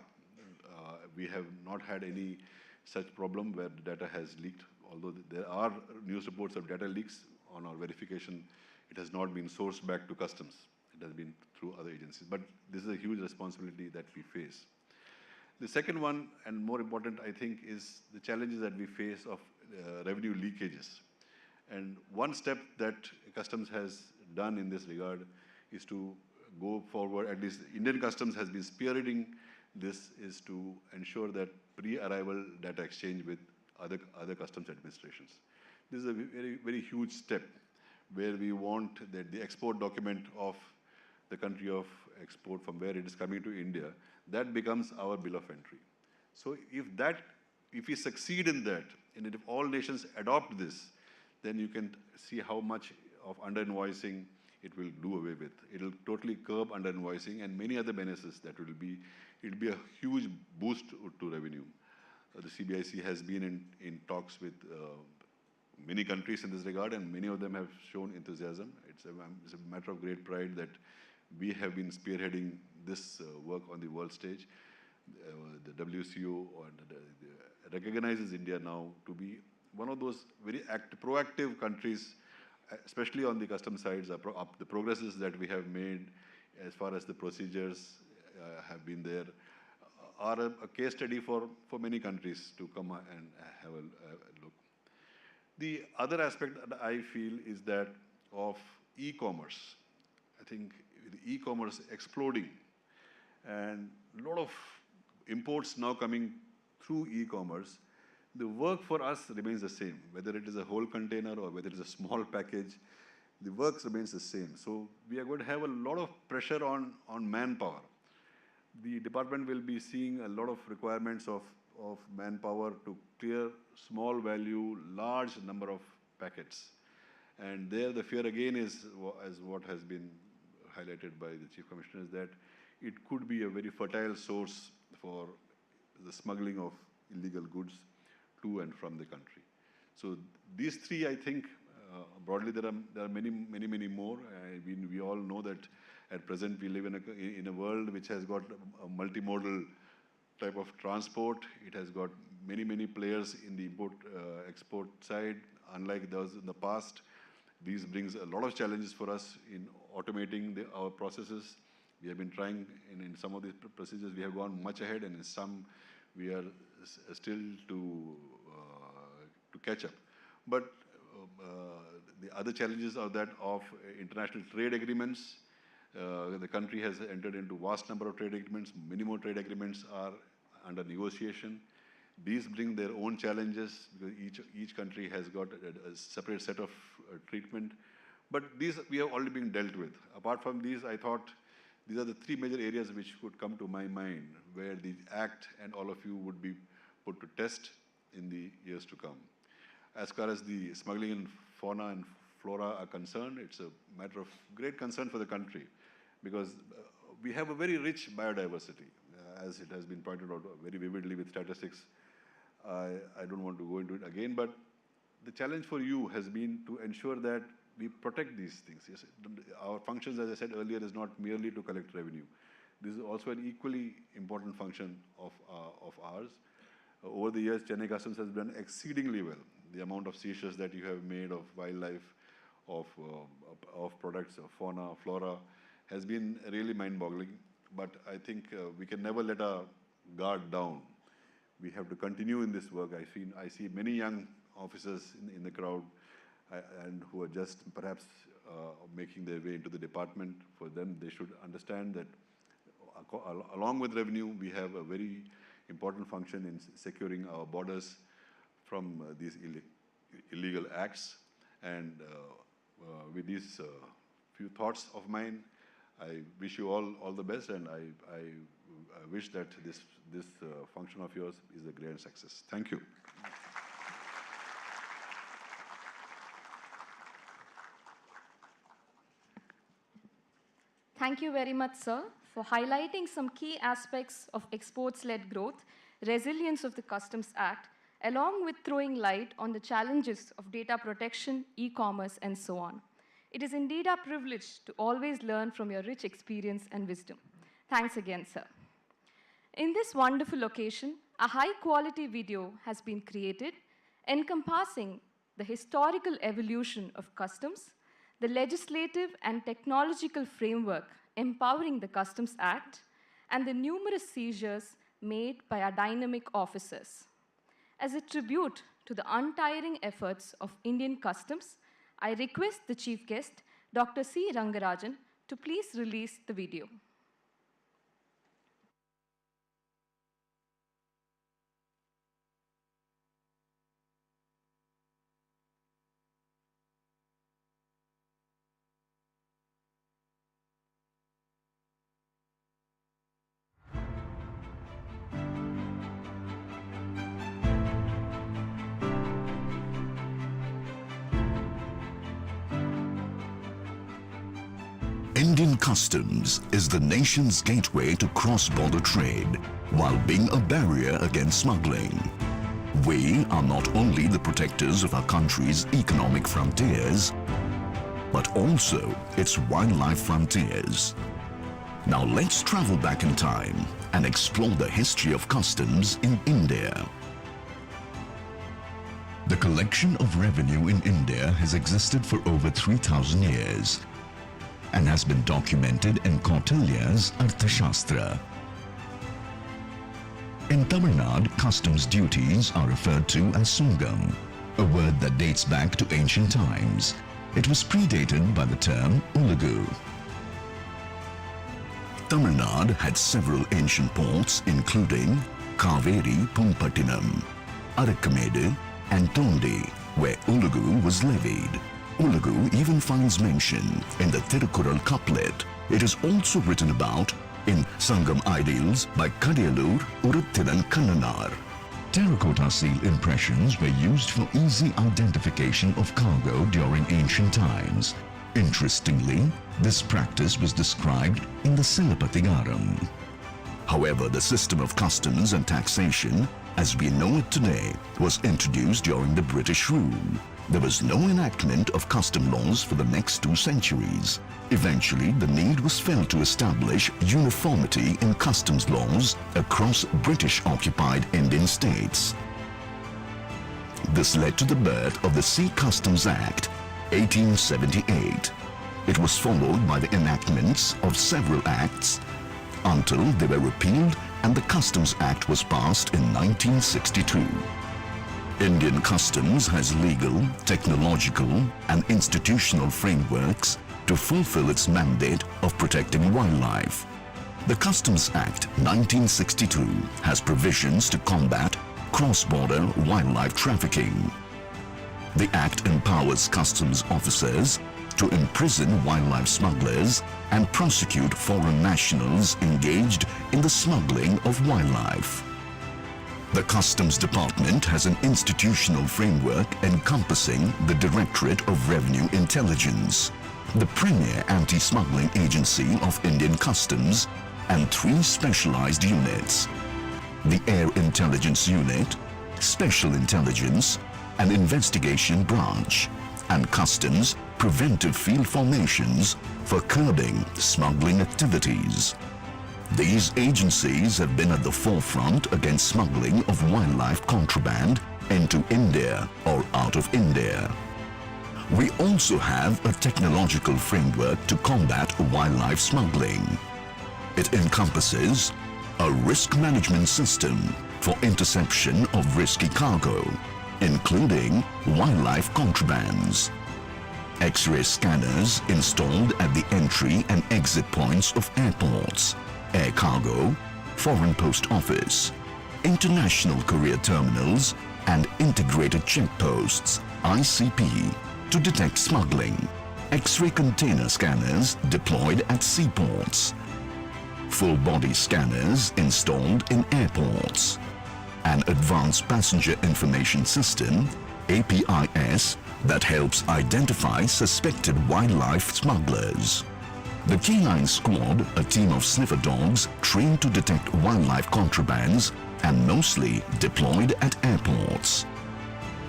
we have not had any such problem where the data has leaked. Although there are news reports of data leaks, on our verification, it has not been sourced back to customs. It has been through other agencies. But this is a huge responsibility that we face. The second one, and more important, I think, is the challenges that we face of revenue leakages. And one step that Customs has done in this regard is to go forward, at least Indian Customs has been spearheading this, is to ensure that pre-arrival data exchange with other customs administrations. This is a very, very huge step where we want that the export document of the country of export from where it is coming to India, that becomes our bill of entry. So if we succeed in that, and if all nations adopt this, then you can see how much of under-invoicing it will do away with. It will totally curb under-invoicing and many other benefits that will be. It will be a huge boost to revenue. The CBIC has been in talks with many countries in this regard, and many of them have shown enthusiasm. It's a matter of great pride that we have been spearheading this work on the world stage. The WCO recognizes India now to be one of those very proactive countries, especially on the customs sides. The progresses that we have made as far as the procedures have been there are a case study for many countries to come and have a look. The other aspect that I feel is that of e-commerce. I think the e-commerce exploding, and a lot of imports now coming through e-commerce. The work for us remains the same, whether it is a whole container or whether it is a small package, the work remains the same. So we are going to have a lot of pressure on manpower. The department will be seeing a lot of requirements of manpower to clear small value, large number of packets. And there the fear again is, as what has been highlighted by the Chief Commissioner, is that it could be a very fertile source for the smuggling of illegal goods to and from the country. So these three, I think, broadly there are many more. We all know that at present we live in a world which has got a multimodal type of transport. It has got many players in the import-export side, unlike those in the past. These brings a lot of challenges for us in automating our processes. We have been trying in some of these procedures, we have gone much ahead, and in some we are still to catch up. But the other challenges are that of international trade agreements. The country has entered into vast number of trade agreements. Many more trade agreements are under negotiation. These bring their own challenges because each country has got a separate set of treatment. But these we have already been dealt with. Apart from these, I thought these are the three major areas which could come to my mind where the Act and all of you would be put to test in the years to come. As far as the smuggling in fauna and flora are concerned, it's a matter of great concern for the country because we have a very rich biodiversity, as it has been pointed out very vividly with statistics. I don't want to go into it again, but the challenge for you has been to ensure that we protect these things. Yes, our functions, as I said earlier, is not merely to collect revenue. This is also an equally important function of ours. Over the years, Chennai Customs has done exceedingly well. The amount of seizures that you have made of wildlife, of products, of fauna, flora, has been really mind-boggling. But I think we can never let our guard down. We have to continue in this work. I see many young officers in the crowd and who are just perhaps making their way into the department. For them, they should understand that along with revenue, we have a very important function in securing our borders from these illegal acts. And with these few thoughts of mine, I wish you all the best, and I wish that this function of yours is a grand success. Thank you. Thank you very much, sir, for highlighting some key aspects of exports-led growth, resilience of the Customs Act, along with throwing light on the challenges of data protection, e-commerce, and so on. It is indeed our privilege to always learn from your rich experience and wisdom. Thanks again, sir. In this wonderful occasion, a high-quality video has been created encompassing the historical evolution of customs, the legislative and technological framework empowering the Customs Act, and the numerous seizures made by our dynamic officers. As a tribute to the untiring efforts of Indian Customs, I request the chief guest, Dr. C. Rangarajan, to please release the video. Indian Customs is the nation's gateway to cross-border trade, while being a barrier against smuggling. We are not only the protectors of our country's economic frontiers, but also its wildlife frontiers. Now let's travel back in time and explore the history of customs in India. The collection of revenue in India has existed for over 3,000 years and has been documented in Kautilya's Arthashastra. In Tamil Nadu, customs duties are referred to as Sungam, a word that dates back to ancient times. It was predated by the term Ulugu. Tamil Nadu had several ancient ports including Kaveri Pumpattinam, Arakkamedu and Tondi, where Ulugu was levied. Ulugu even finds mention in the Thirukural couplet. It is also written about in Sangam Ideals by Kadiyalur Uruthiran Kannanar. Terracotta seal impressions were used for easy identification of cargo during ancient times. Interestingly, this practice was described in the Silappatikaram. However, the system of customs and taxation, as we know it today, was introduced during the British rule. There was no enactment of custom laws for the next 2 centuries. Eventually, the need was felt to establish uniformity in customs laws across British-occupied Indian states. This led to the birth of the Sea Customs Act, 1878. It was followed by the enactments of several acts until they were repealed and the Customs Act was passed in 1962. Indian Customs has legal, technological and institutional frameworks to fulfill its mandate of protecting wildlife. The Customs Act 1962 has provisions to combat cross-border wildlife trafficking. The Act empowers customs officers to imprison wildlife smugglers and prosecute foreign nationals engaged in the smuggling of wildlife. The Customs Department has an institutional framework encompassing the Directorate of Revenue Intelligence, the premier anti-smuggling agency of Indian Customs, and 3 specialized units: the Air Intelligence Unit, Special Intelligence, and Investigation Branch, and Customs Preventive Field Formations for curbing smuggling activities. These agencies have been at the forefront against smuggling of wildlife contraband into India or out of India. We also have a technological framework to combat wildlife smuggling. It encompasses a risk management system for interception of risky cargo, including wildlife contrabands, X-ray scanners installed at the entry and exit points of airports, air cargo, foreign post office, international courier terminals, and integrated checkposts, ICP, to detect smuggling, X-ray container scanners deployed at seaports, full-body scanners installed in airports, an advanced passenger information system, APIS, that helps identify suspected wildlife smugglers. The K9 squad, a team of sniffer dogs trained to detect wildlife contrabands and mostly deployed at airports.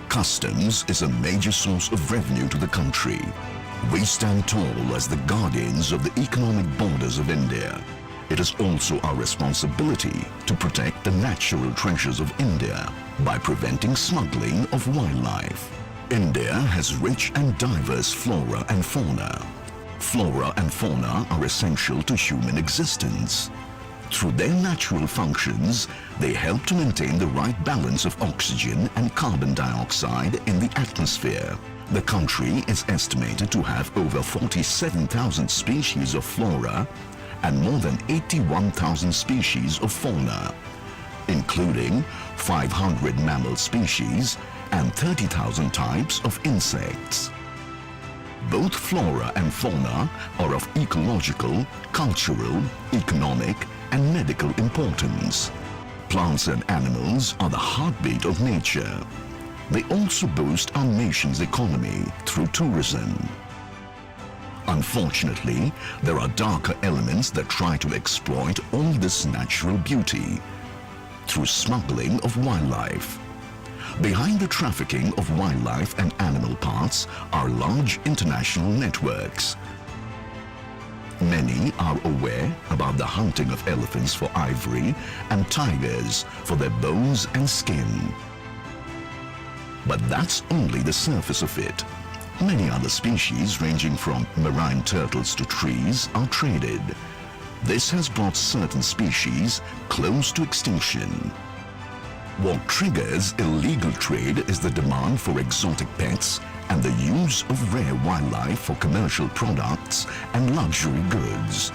Customs is a major source of revenue to the country. We stand tall as the guardians of the economic borders of India. It is also our responsibility to protect the natural treasures of India by preventing smuggling of wildlife. India has rich and diverse flora and fauna. Flora and fauna are essential to human existence. Through their natural functions, they help to maintain the right balance of oxygen and carbon dioxide in the atmosphere. The country is estimated to have over 47,000 species of flora and more than 81,000 species of fauna, including 500 mammal species and 30,000 types of insects. Both flora and fauna are of ecological, cultural, economic, and medical importance. Plants and animals are the heartbeat of nature. They also boost our nation's economy through tourism. Unfortunately, there are darker elements that try to exploit all this natural beauty through smuggling of wildlife. Behind the trafficking of wildlife and animal parts are large international networks. Many are aware about the hunting of elephants for ivory and tigers for their bones and skin. But that's only the surface of it. Many other species ranging from marine turtles to trees are traded. This has brought certain species close to extinction. What triggers illegal trade is the demand for exotic pets and the use of rare wildlife for commercial products and luxury goods.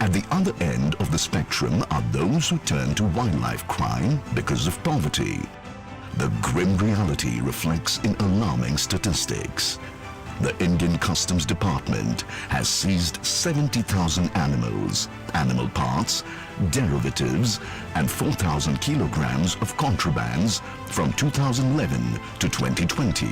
At the other end of the spectrum are those who turn to wildlife crime because of poverty. The grim reality reflects in alarming statistics. The Indian Customs Department has seized 70,000 animals, animal parts, derivatives, and 4,000 kilograms of contrabands from 2011 to 2020.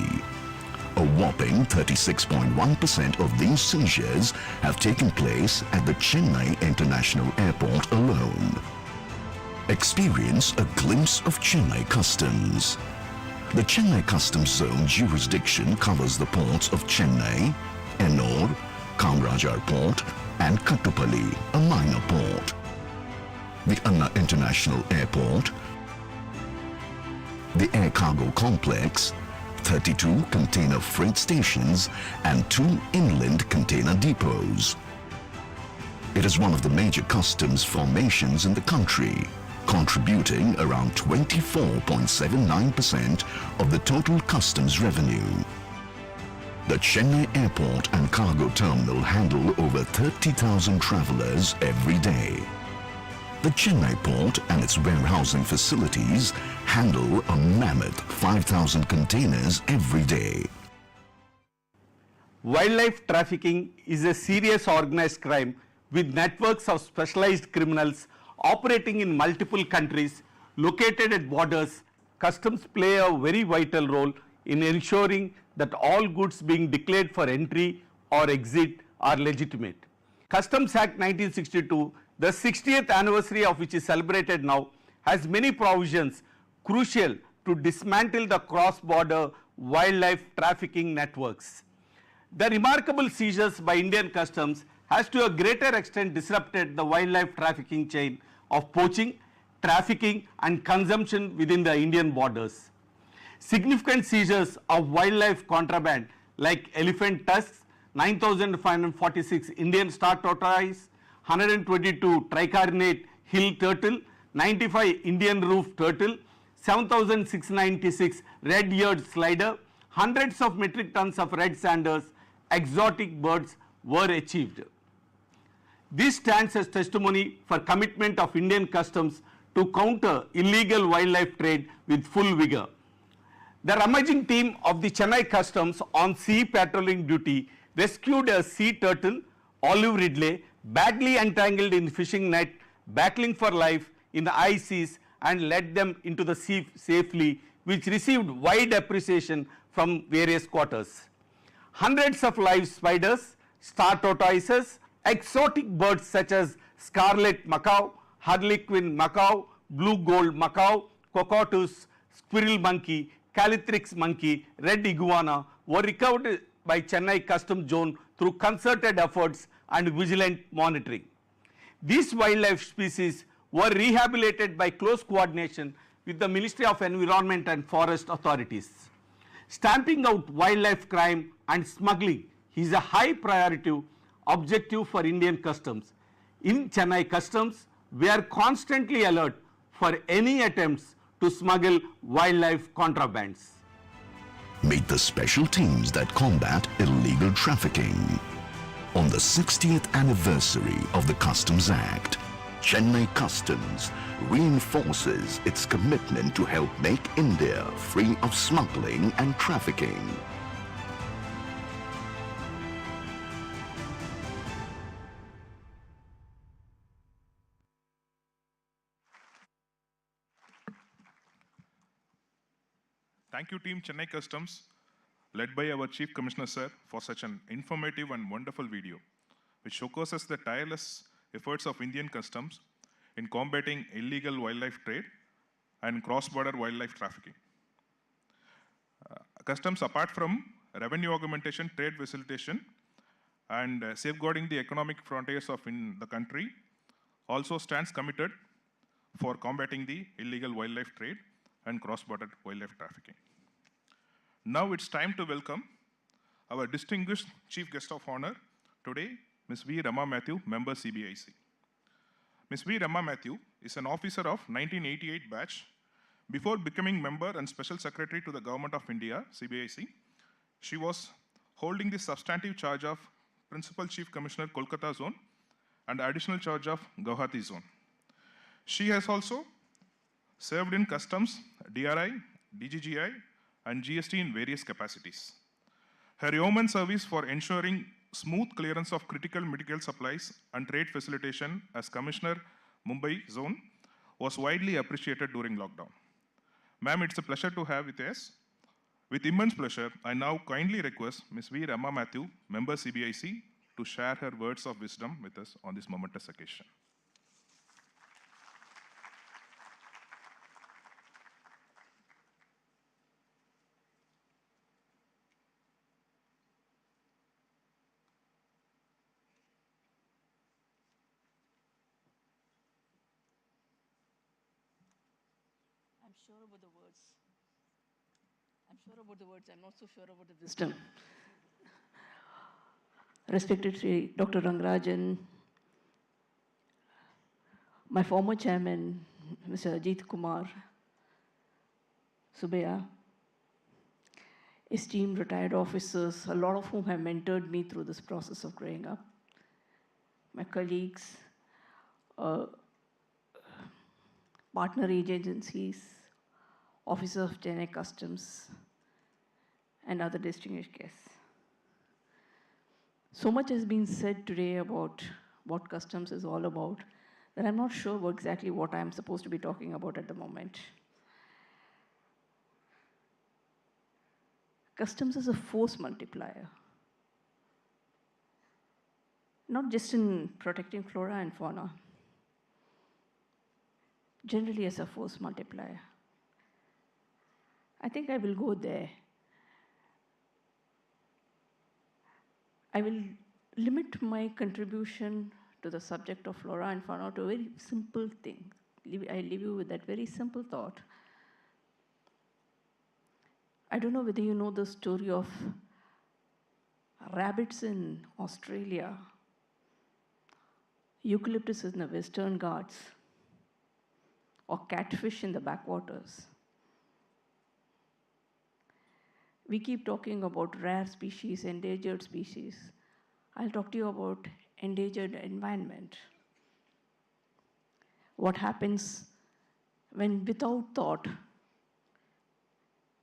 A whopping 36.1% of these seizures have taken place at the Chennai International Airport alone. Experience a glimpse of Chennai Customs. The Chennai Customs Zone jurisdiction covers the ports of Chennai, Ennore, Kamarajar Port, and Kattupalli, a minor port. The Anna International Airport, the Air Cargo Complex, 32 container freight stations, and 2 inland container depots. It is one of the major customs formations in the country, contributing around 24.79% of the total customs revenue. The Chennai Airport and Cargo Terminal handle over 30,000 travelers every day. The Chennai Port and its warehousing facilities handle a mammoth 5,000 containers every day. Wildlife trafficking is a serious organized crime with networks of specialized criminals operating in multiple countries located at borders. Customs play a very vital role in ensuring that all goods being declared for entry or exit are legitimate. Customs Act 1962, the 60th anniversary of which is celebrated now, has many provisions crucial to dismantle the cross-border wildlife trafficking networks. The remarkable seizures by Indian Customs has to a greater extent disrupted the wildlife trafficking chain of poaching, trafficking and consumption within the Indian borders. Significant seizures of wildlife contraband like elephant tusks, 9,546 Indian star tortoise, 122 tricarnate hill turtle, 95 Indian roof turtle, 7,696 red-eared slider, hundreds of metric tons of red sanders, exotic birds were achieved. This stands as testimony for commitment of Indian Customs to counter illegal wildlife trade with full vigor. The rummaging team of the Chennai Customs on sea patrolling duty rescued a sea turtle, olive ridley, badly entangled in fishing net, battling for life in the high seas and led them into the sea safely, which received wide appreciation from various quarters. Hundreds of live spiders, star tortoises, exotic birds such as scarlet macaw, harlequin macaw, blue gold macaw, cockatoos, squirrel monkey, Calithrix monkey, red iguana were recovered by Chennai Customs Zone through concerted efforts and vigilant monitoring. These wildlife species were rehabilitated by close coordination with the Ministry of Environment and Forest authorities. Stamping out wildlife crime and smuggling is a high priority objective for Indian Customs. In Chennai Customs, we are constantly alert for any attempts to smuggle wildlife contrabands. Meet the special teams that combat illegal trafficking. On the 60th anniversary of the Customs Act, Chennai Customs reinforces its commitment to help make India free of smuggling and trafficking. Thank you, Team Chennai Customs, led by our Chief Commissioner, sir, for such an informative and wonderful video, which showcases the tireless efforts of Indian Customs in combating illegal wildlife trade and cross-border wildlife trafficking. Customs, apart from revenue augmentation, trade facilitation, and safeguarding the economic frontiers of the country, also stands committed for combating the illegal wildlife trade and cross-border wildlife trafficking. Now it's time to welcome our distinguished Chief Guest of Honor today, Ms. V. Rama Matthew, Member CBIC. Ms. V. Rama Matthew is an officer of 1988 batch. Before becoming Member and Special Secretary to the Government of India, CBIC, she was holding the substantive charge of Principal Chief Commissioner, Kolkata Zone, and additional charge of Guwahati Zone. She has also served in Customs, DRI, DGGI, and GST in various capacities. Her yeoman service for ensuring smooth clearance of critical medical supplies and trade facilitation as Commissioner, Mumbai Zone, was widely appreciated during lockdown. Ma'am, it's a pleasure to have with us. With immense pleasure, I now kindly request Ms. V. Rama Matthew, Member CBIC, to share her words of wisdom with us on this momentous occasion. I'm sure about the words. I'm not so sure about the wisdom. Respected Sri Dr. Rangarajan, my former chairman, Mr. Ajit Kumar Subbiah, esteemed retired officers, a lot of whom have mentored me through this process of growing up, my colleagues, partner agencies, officers of Chennai Customs, and other distinguished guests. So much has been said today about what customs is all about that I'm not sure exactly what I'm supposed to be talking about at the moment. Customs is a force multiplier, not just in protecting flora and fauna, generally as a force multiplier. I think I will go there. I will limit my contribution to the subject of flora and fauna to a very simple thing. I leave you with that very simple thought. I don't know whether you know the story of rabbits in Australia, eucalyptus in the Western Ghats, or catfish in the backwaters. We keep talking about rare species, endangered species. I'll talk to you about endangered environment. What happens when, without thought,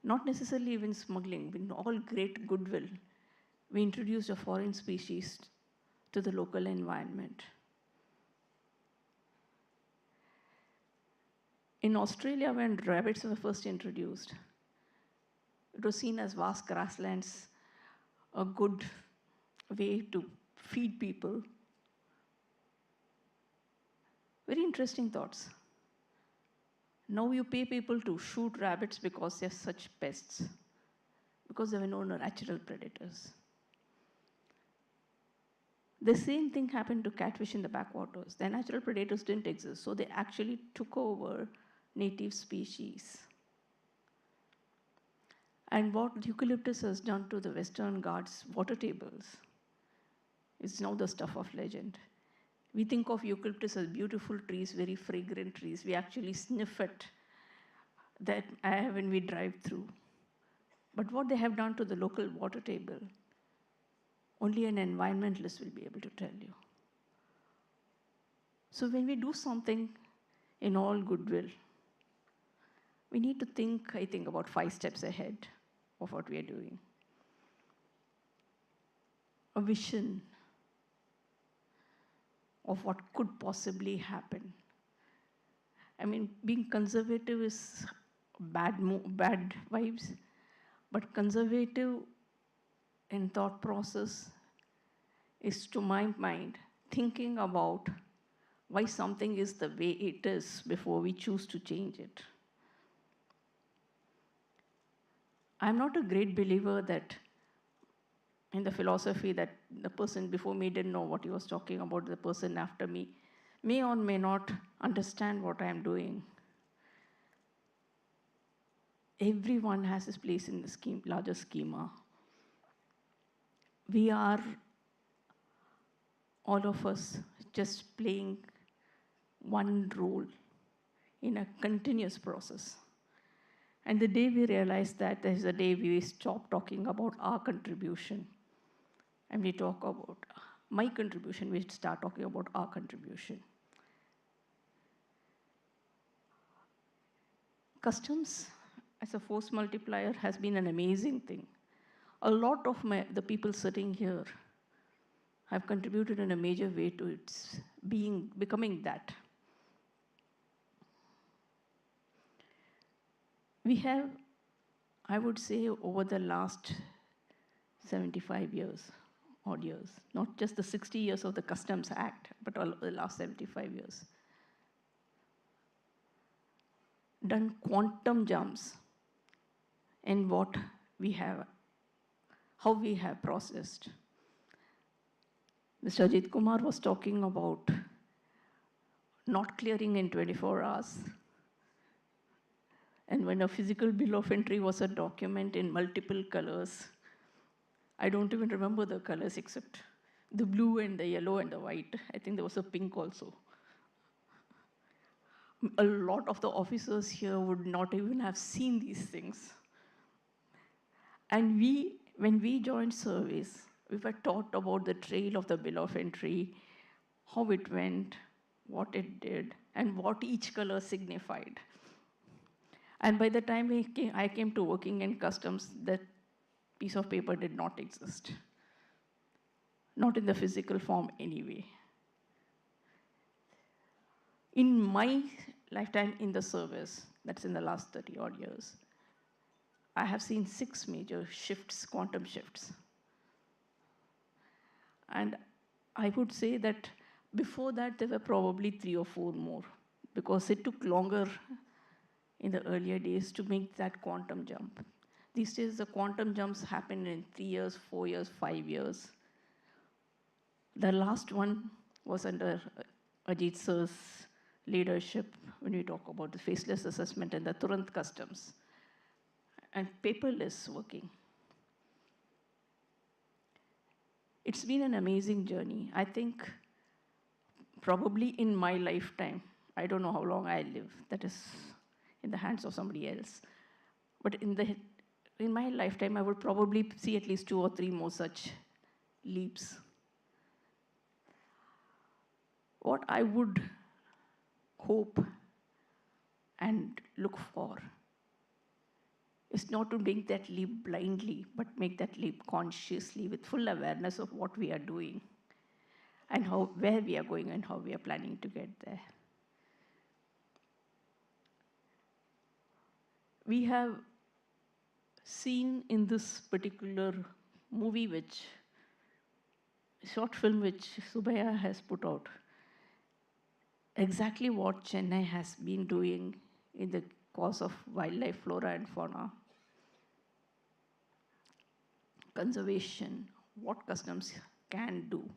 not necessarily even smuggling, in all great goodwill, we introduce a foreign species to the local environment. In Australia, when rabbits were first introduced, it was seen as vast grasslands, a good way to feed people Very interesting thoughts. Now you pay people to shoot rabbits because they're such pests, because there were no natural predators. The same thing happened to catfish in the backwaters. The natural predators didn't exist, so they actually took over native species. And what eucalyptus has done to the Western Ghats water tables is now the stuff of legend. We think of eucalyptus as beautiful trees, very fragrant trees. We actually sniff it when we drive through. But what they have done to the local water table, only an environmentalist will be able to tell you. So when we do something in all goodwill, we need to think, I think, about 5 steps ahead of what we are doing. A vision of what could possibly happen. I mean, being conservative is bad vibes, but conservative in thought process is, to my mind, thinking about why something is the way it is before we choose to change it. I'm not a great believer that in the philosophy that the person before me didn't know what he was talking about, the person after me may or may not understand what I'm doing. Everyone has his place in the larger schema. We are, all of us, just playing one role in a continuous process. And the day we realize that, there's a day we stop talking about our contribution. And we talk about my contribution, we start talking about our contribution. Customs as a force multiplier has been an amazing thing. A lot of the people sitting here have contributed in a major way to its becoming that. We have, I would say, over the last 75 years, odd years, not just the 60 years of the Customs Act, but all the last 75 years, done quantum jumps in what we have, how we have processed. Mr. Ajit Kumar was talking about not clearing in 24 hours. And when a physical bill of entry was a document in multiple colors, I don't even remember the colors except the blue and the yellow and the white. I think there was a pink also. A lot of the officers here would not even have seen these things. And when we joined service, we were taught about the trail of the bill of entry, how it went, what it did, and what each color signified. And by the time I came to working in customs, that piece of paper did not exist. Not in the physical form anyway. In my lifetime in the service, that's in the last 30 odd years, I have seen 6 major shifts, quantum shifts. And I would say that before that, there were probably 3 or 4 more, because it took longer in the earlier days to make that quantum jump. These days, the quantum jumps happen in 3 years, 4 years, 5 years. The last one was under Ajit Sir's leadership when we talk about the faceless assessment and the Turant customs and paperless working. It's been an amazing journey. I think probably in my lifetime, I don't know how long I live, that is in the hands of somebody else. But in my lifetime, I would probably see at least 2 or 3 more such leaps. What I would hope and look for is not to make that leap blindly, but make that leap consciously with full awareness of what we are doing and where we are going and how we are planning to get there. We have seen in this particular movie, short film which Subhaya has put out, exactly what Chennai has been doing in the cause of wildlife, flora, and fauna. Conservation, what customs can do.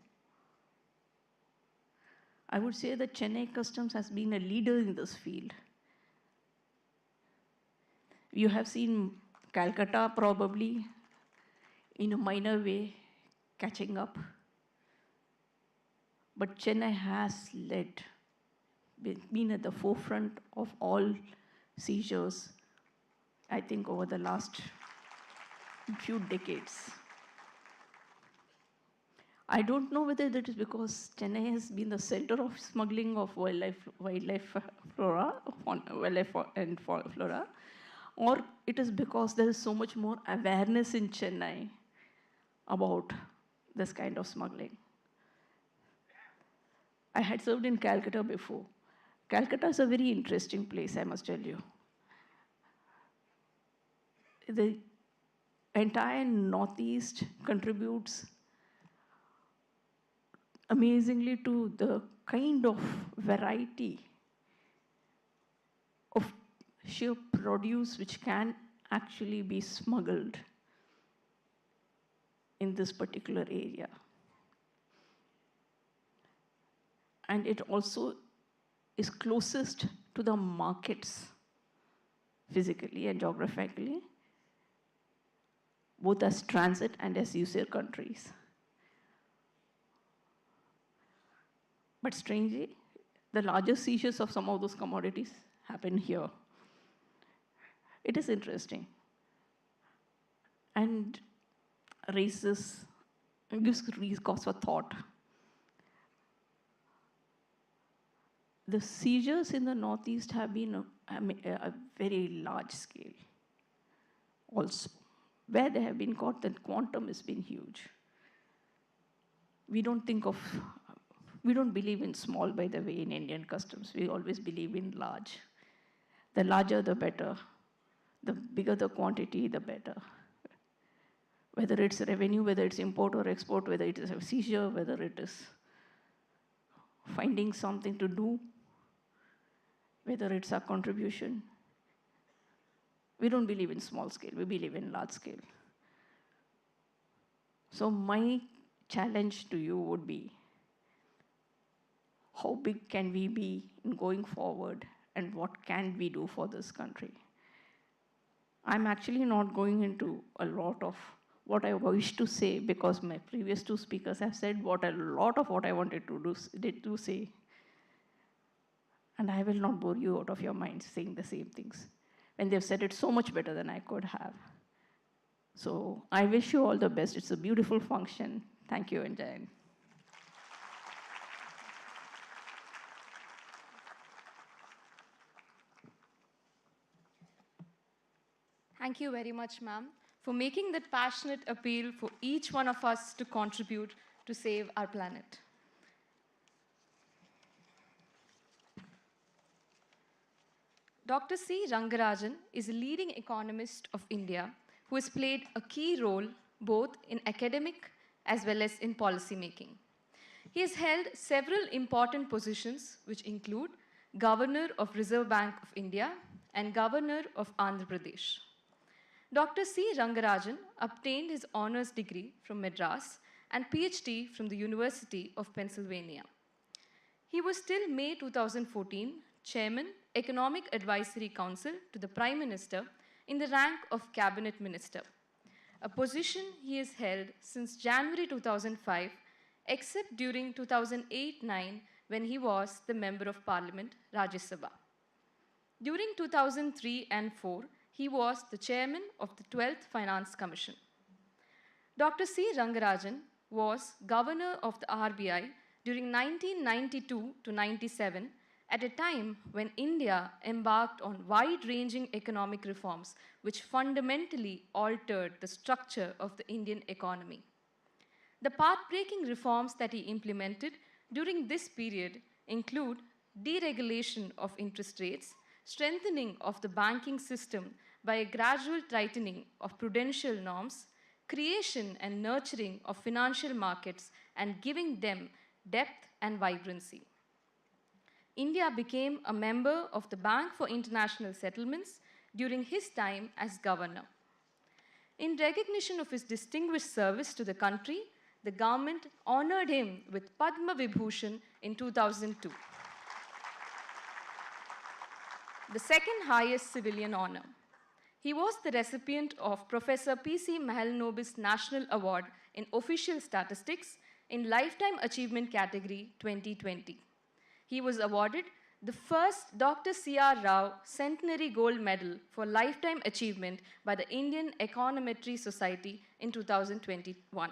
I would say that Chennai Customs has been a leader in this field. You have seen Calcutta probably in a minor way catching up. But Chennai has led, been at the forefront of all seizures, I think, over the last few decades. I don't know whether that is because Chennai has been the center of smuggling of wildlife flora, flora, or it is because there is so much more awareness in Chennai about this kind of smuggling. I had served in Calcutta before. Calcutta is a very interesting place, I must tell you. The entire Northeast contributes amazingly to the kind of variety of sheer produce which can actually be smuggled in this particular area. And it also is closest to the markets physically and geographically, both as transit and as user countries. But strangely, the larger seizures of some of those commodities happen here. It is interesting and gives cause for thought. The seizures in the Northeast have been a very large scale also. Where they have been caught, the quantum has been huge. We don't believe in small, by the way, in Indian customs. We always believe in large. The larger, the better. The bigger the quantity, the better. Whether it's revenue, whether it's import or export, whether it is a seizure, whether it is finding something to do, whether it's a contribution. We don't believe in small scale, we believe in large scale. So my challenge to you would be, how big can we be in going forward, and what can we do for this country? I'm actually not going into a lot of what I wish to say, because my previous two speakers have said a lot of what I wanted to say. And I will not bore you out of your minds saying the same things, when they've said it so much better than I could have. So I wish you all the best. It's a beautiful function. Thank you, and Jai Hind. Thank you very much, ma'am, for making that passionate appeal for each one of us to contribute to save our planet. Dr. C. Rangarajan is a leading economist of India who has played a key role both in academic as well as in policy making. He has held several important positions, which include Governor of Reserve Bank of India and Governor of Andhra Pradesh. Dr. C. Rangarajan obtained his honors degree from Madras and PhD from the University of Pennsylvania. He was till May 2014 Chairman, Economic Advisory Council to the Prime Minister in the rank of Cabinet Minister, a position he has held since January 2005, except during 2008-09 when he was the Member of Parliament, Rajya Sabha. During 2003 and 4, he was the chairman of the 12th Finance Commission. Dr. C. Rangarajan was governor of the RBI during 1992 to 97, at a time when India embarked on wide-ranging economic reforms which fundamentally altered the structure of the Indian economy. The path-breaking reforms that he implemented during this period include deregulation of interest rates, strengthening of the banking system by a gradual tightening of prudential norms, creation and nurturing of financial markets, and giving them depth and vibrancy. India became a member of the Bank for International Settlements during his time as governor. In recognition of his distinguished service to the country, the government honored him with Padma Vibhushan in 2002, the second highest civilian honor. He was the recipient of Professor P.C. Mahalanobis National Award in Official Statistics in Lifetime Achievement Category 2020. He was awarded the first Dr. C.R. Rao Centenary Gold Medal for Lifetime Achievement by the Indian Econometry Society in 2021.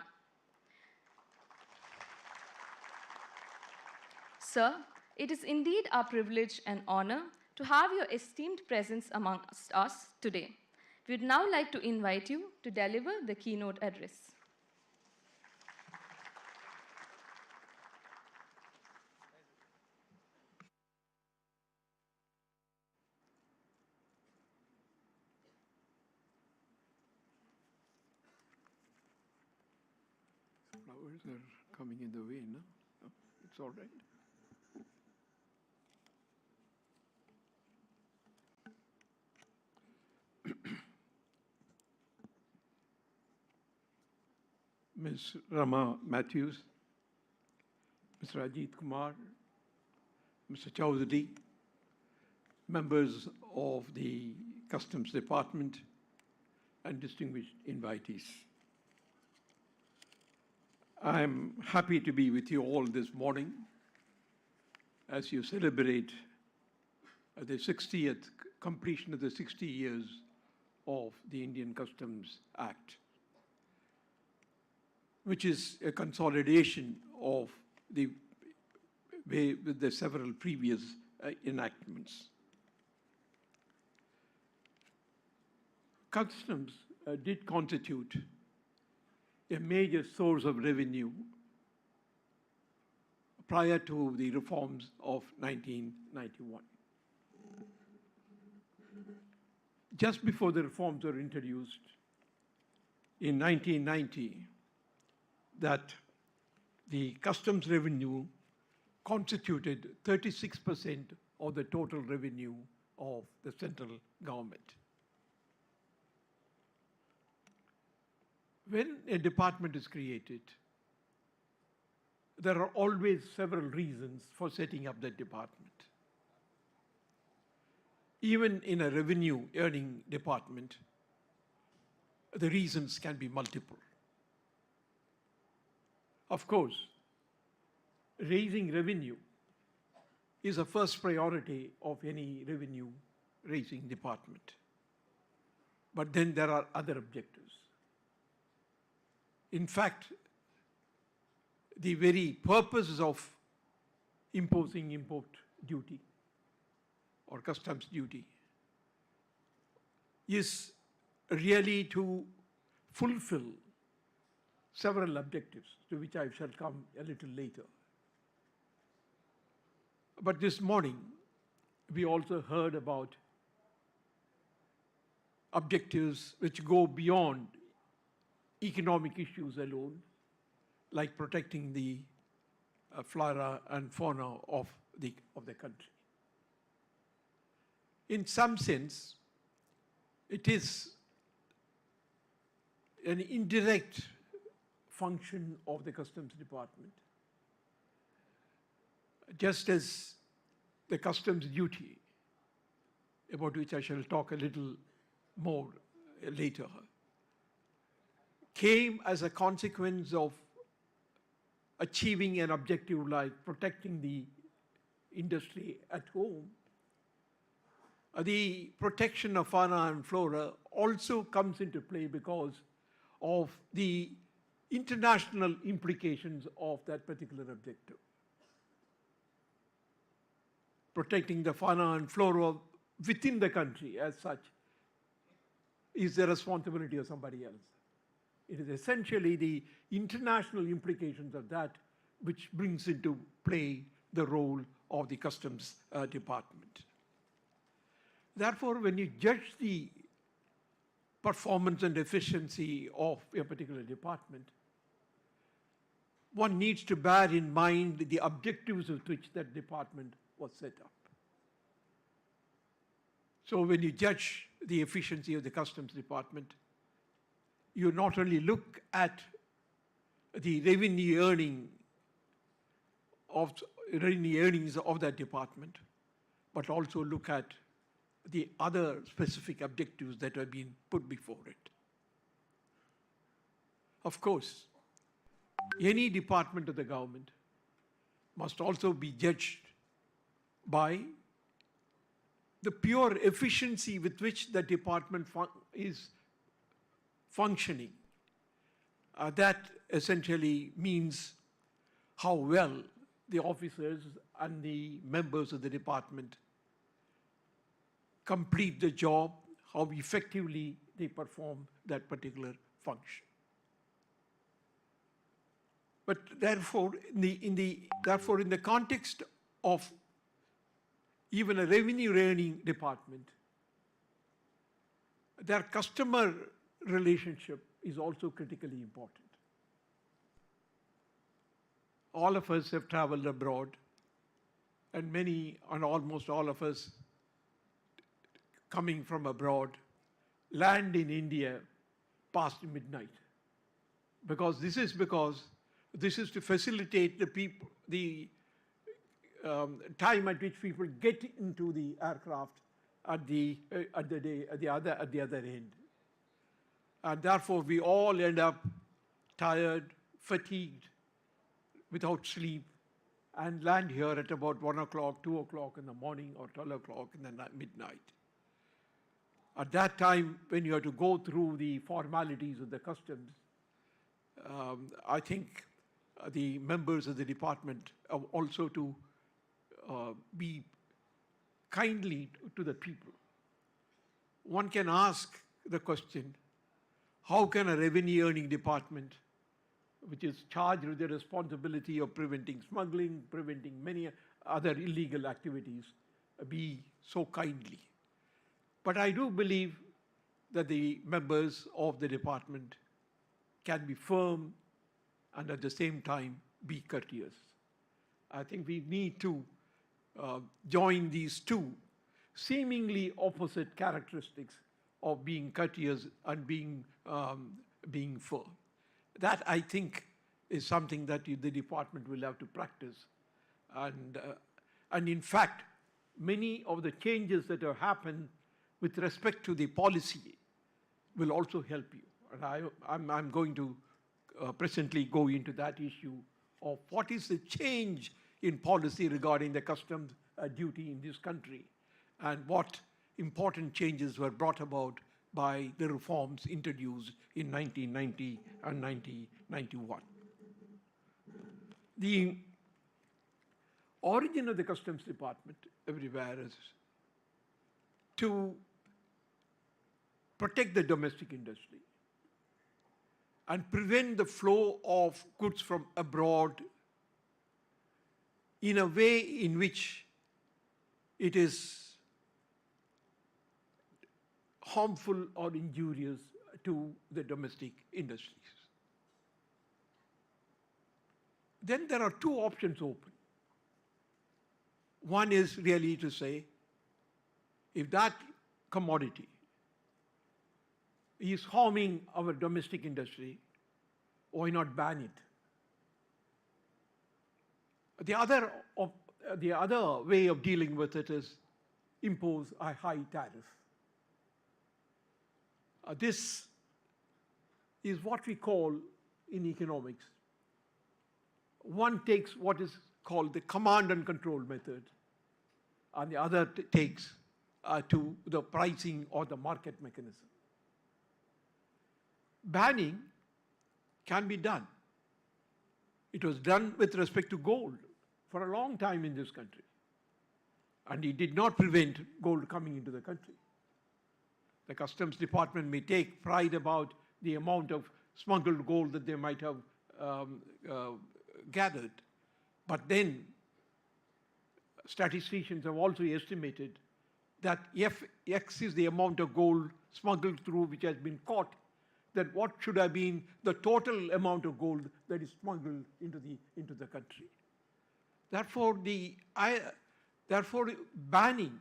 Sir, it is indeed our privilege and honor to have your esteemed presence amongst us today. We would now like to invite you to deliver the keynote address. Flowers are coming in the way, no? No, it's all right. Ms. Rama Matthews, Mr. Ajit Kumar, Mr. Chowdhury, members of the Customs Department, and distinguished invitees. I'm happy to be with you all this morning as you celebrate the 60th completion of the 60 years of the Indian Customs Act, which is a consolidation of the way with the several previous enactments. Customs did constitute a major source of revenue prior to the reforms of 1991. Just before the reforms were introduced in 1990, that the customs revenue constituted 36% of the total revenue of the central government. When a department is created, there are always several reasons for setting up that department. Even in a revenue earning department, the reasons can be multiple. Of course, raising revenue is a first priority of any revenue raising department. But then there are other objectives. In fact, the very purpose of imposing import duty or customs duty is really to fulfill several objectives, to which I shall come a little later. But this morning, we also heard about objectives which go beyond economic issues alone, like protecting the flora and fauna of the country. In some sense, it is an indirect function of the Customs Department. Just as the customs duty, about which I shall talk a little more later, came as a consequence of achieving an objective like protecting the industry at home, the protection of fauna and flora also comes into play because of the international implications of that particular objective. Protecting the fauna and flora within the country as such is the responsibility of somebody else. It is essentially the international implications of that which brings into play the role of the Customs Department. Therefore, when you judge the performance and efficiency of a particular department, one needs to bear in mind the objectives with which that department was set up. So when you judge the efficiency of the Customs Department, you not only look at the revenue earnings of that department, but also look at the other specific objectives that have been put before it. Of course, any department of the government must also be judged by the pure efficiency with which the department is functioning. That essentially means how well the officers and the members of the department complete the job, how effectively they perform that particular function. But therefore, in the context of even a revenue earning department, their customer relationship is also critically important. All of us have traveled abroad, and many and almost all of us coming from abroad land in India past midnight. This is to facilitate the people, the time at which people get into the aircraft at the other end. And therefore, we all end up tired, fatigued, without sleep, and land here at about 1 o'clock, 2 o'clock in the morning, or 12 o'clock in the midnight. At that time, when you have to go through the formalities of the customs, I think the members of the department are also to be kindly to the people. One can ask the question, how can a revenue earning department, which is charged with the responsibility of preventing smuggling, preventing many other illegal activities, be so kindly? But I do believe that the members of the department can be firm and at the same time be courteous. I think we need to join these two seemingly opposite characteristics of being courteous and being firm. That, I think, is something that the department will have to practice. And in fact, many of the changes that have happened with respect to the policy will also help you. And I'm going to presently go into that issue of what is the change in policy regarding the customs duty in this country, and what important changes were brought about by the reforms introduced in 1990 and 1991. The origin of the Customs Department everywhere is to protect the domestic industry and prevent the flow of goods from abroad in a way in which it is harmful or injurious to the domestic industries. Then there are two options open. One is really to say, if that commodity is harming our domestic industry, why not ban it? The other way of dealing with it is impose a high tariff. This is what we call in economics, one takes what is called the command and control method, and the other takes to the pricing or the market mechanism. Banning can be done. It was done with respect to gold for a long time in this country, and it did not prevent gold coming into the country. The Customs Department may take pride about the amount of smuggled gold that they might have gathered, but then statisticians have also estimated that if X is the amount of gold smuggled through which has been caught, that what should have been the total amount of gold that is smuggled into the country. Therefore, Therefore, banning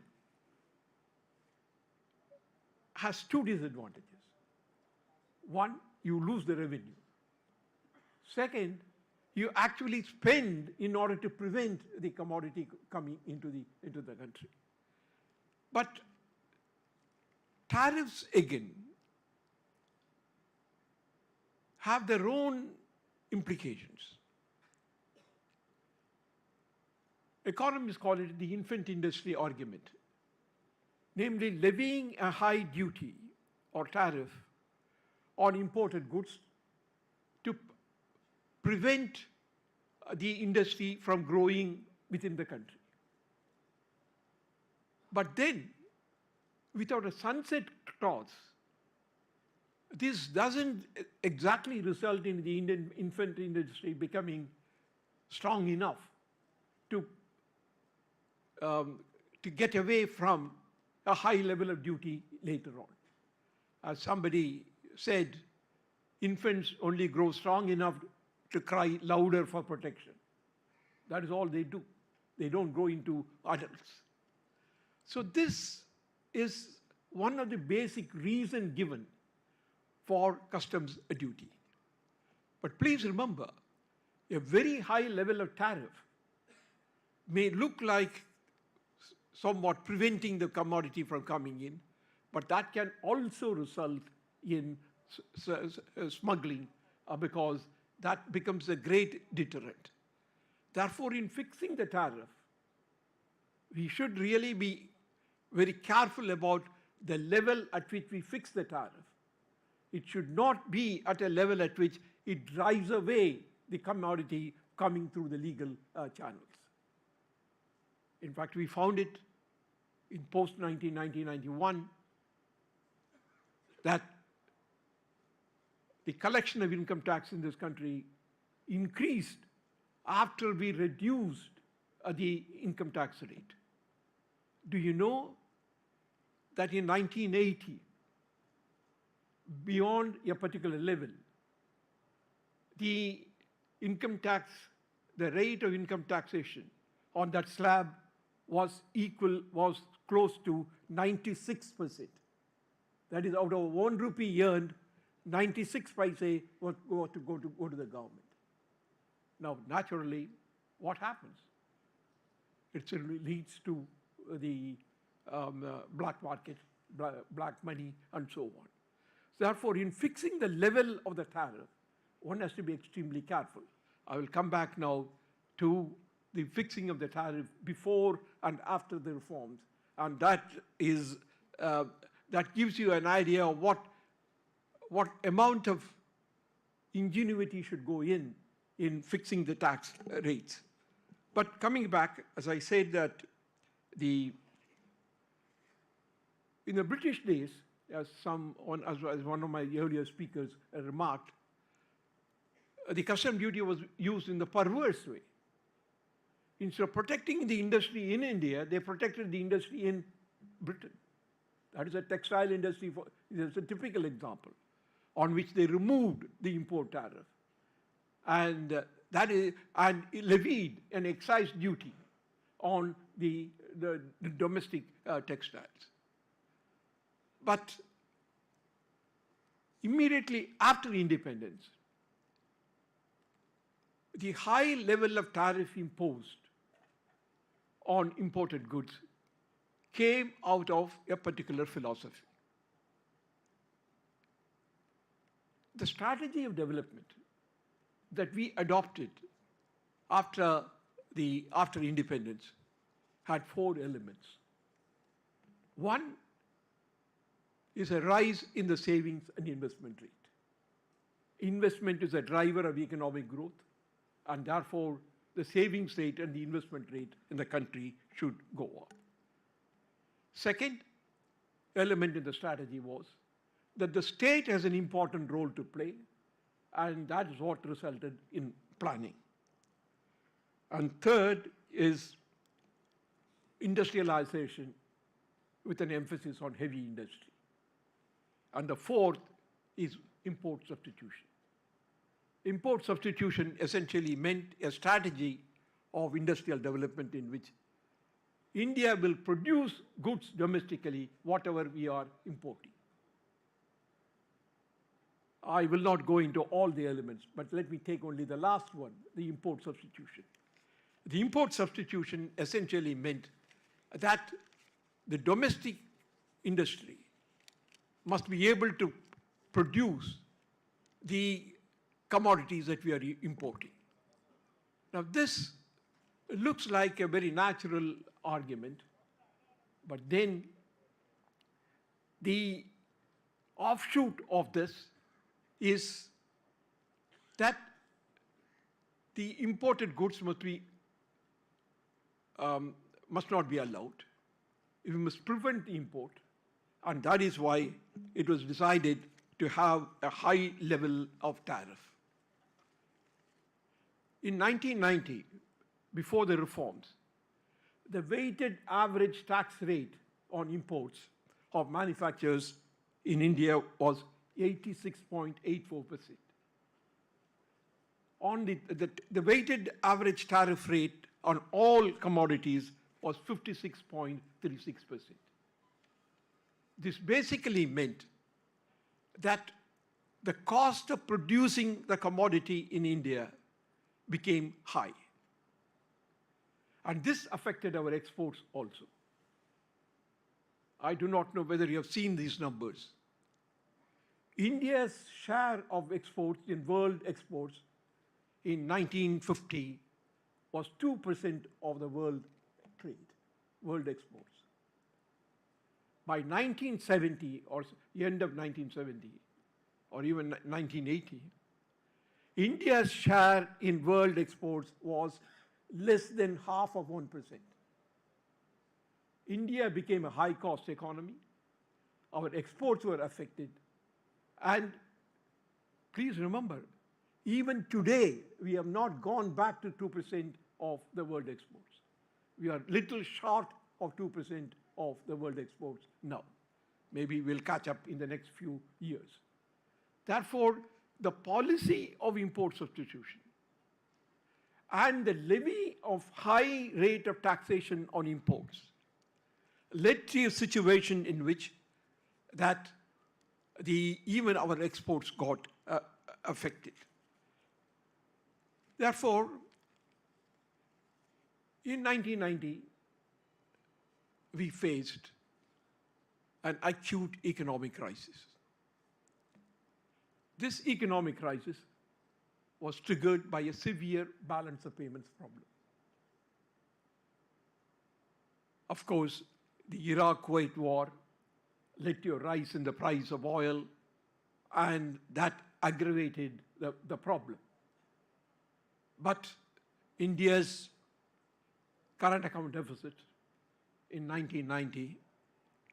has two disadvantages. One, you lose the revenue. Second, you actually spend in order to prevent the commodity coming into the country. But tariffs, again, have their own implications. Economists call it the infant industry argument, namely levying a high duty or tariff on imported goods to prevent the industry from growing within the country. But then, without a sunset clause, this doesn't exactly result in the Indian infant industry becoming strong enough to get away from a high level of duty later on. As somebody said, infants only grow strong enough to cry louder for protection. That is all they do. They don't grow into adults. So this is one of the basic reasons given for customs duty. But please remember, a very high level of tariff may look like somewhat preventing the commodity from coming in, but that can also result in smuggling because that becomes a great deterrent. Therefore, in fixing the tariff, we should really be very careful about the level at which we fix the tariff. It should not be at a level at which it drives away the commodity coming through the legal channels. In fact, we found it in post-1991 that the collection of income tax in this country increased after we reduced the income tax rate. Do you know that in 1980, beyond a particular level, the income tax, the rate of income taxation on that slab was close to 96%. That is, out of 1 rupee earned, 96 paise was go to the government. Now, naturally, what happens? It leads to the black market, black money, and so on. Therefore, in fixing the level of the tariff, one has to be extremely careful. I will come back now to the fixing of the tariff before and after the reforms, and that gives you an idea of what amount of ingenuity should go in fixing the tax rates. But coming back, as I said, that in the British days, as one of my earlier speakers remarked, the custom duty was used in the perverse way. Instead of protecting the industry in India, they protected the industry in Britain. That is a textile industry, it's a typical example, on which they removed the import tariff and levied an excise duty on the domestic textiles. But immediately after independence, the high level of tariff imposed on imported goods came out of a particular philosophy. The strategy of development that we adopted after independence had 4 elements. One is a rise in the savings and investment rate. Investment is a driver of economic growth, and therefore the savings rate and the investment rate in the country should go up. Second element in the strategy was that the state has an important role to play, and that is what resulted in planning. And third is industrialization with an emphasis on heavy industry. And the fourth is import substitution. Import substitution essentially meant a strategy of industrial development in which India will produce goods domestically, whatever we are importing. I will not go into all the elements, but let me take only the last one, the import substitution. The import substitution essentially meant that the domestic industry must be able to produce the commodities that we are importing. Now, this looks like a very natural argument, but then the offshoot of this is that the imported goods must not be allowed. We must prevent the import, and that is why it was decided to have a high level of tariff. In 1990, before the reforms, the weighted average tax rate on imports of manufacturers in India was 86.84%. On the weighted average tariff rate on all commodities was 56.36%. This basically meant that the cost of producing the commodity in India became high. And this affected our exports also. I do not know whether you have seen these numbers. India's share of exports in world exports in 1950 was 2% of the world trade, world exports. By 1970, or the end of 1970, or even 1980, India's share in world exports was less than half of 1%. India became a high-cost economy. Our exports were affected. And please remember, even today, we have not gone back to 2% of the world exports. We are little short of 2% of the world exports now. Maybe we'll catch up in the next few years. Therefore, the policy of import substitution and the levy of high rate of taxation on imports led to a situation in which that even our exports got affected. Therefore, in 1990, we faced an acute economic crisis. This economic crisis was triggered by a severe balance of payments problem. Of course, the Iraq-Kuwait war led to a rise in the price of oil, and that aggravated the problem. But India's current account deficit in 1990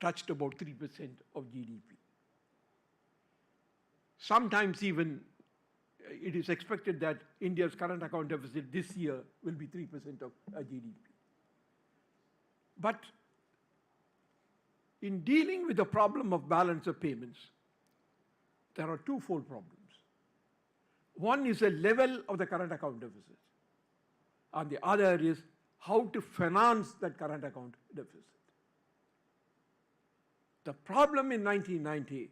touched about 3% of GDP. Sometimes even it is expected that India's current account deficit this year will be 3% of GDP. But in dealing with the problem of balance of payments, there are twofold problems. One is the level of the current account deficit, and the other is how to finance that current account deficit. The problem in 1990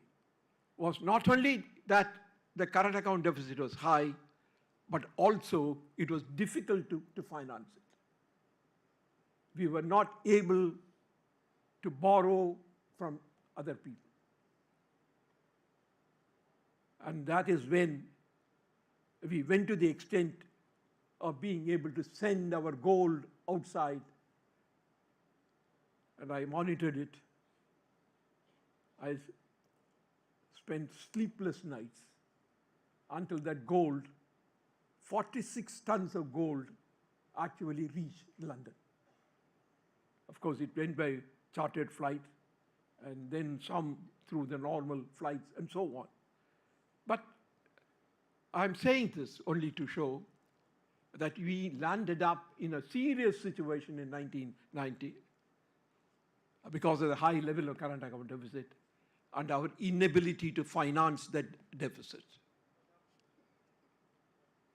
was not only that the current account deficit was high, but also it was difficult to finance it. We were not able to borrow from other people. And that is when we went to the extent of being able to send our gold outside. And I monitored it. I spent sleepless nights until that gold, 46 tons of gold, actually reached London. Of course, it went by chartered flight, and then some through the normal flights, and so on. But I'm saying this only to show that we landed up in a serious situation in 1990 because of the high level of current account deficit and our inability to finance that deficit.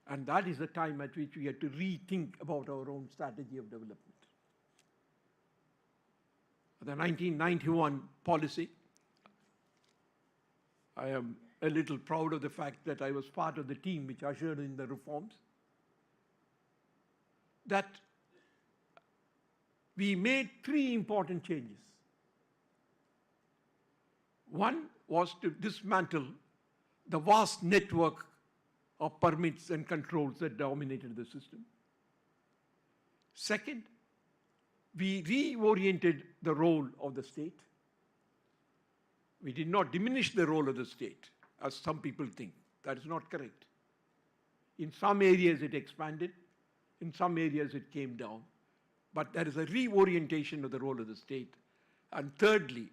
And that is the time at which we had to rethink about our own strategy of development. the 1991 policy. I am a little proud of the fact that I was part of the team which ushered in the reforms. That we made three important changes. One was to dismantle the vast network of permits and controls that dominated the system. Second, we reoriented the role of the state. We did not diminish the role of the state, as some people think. That is not correct. In some areas it expanded, in some areas it came down. But there is a reorientation of the role of the state. And thirdly,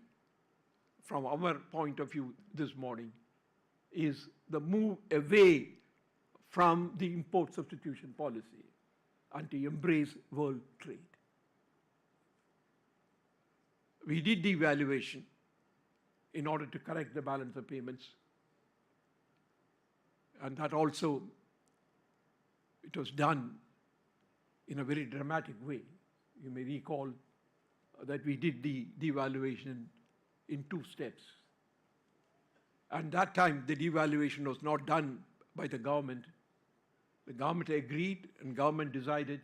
from our point of view this morning, is the move away from the import substitution policy and to embrace world trade. We did devaluation in order to correct the balance of payments. And that also, it was done in a very dramatic way. You may recall that we did the devaluation in 2 steps. And that time, the devaluation was not done by the government. The government agreed and government decided,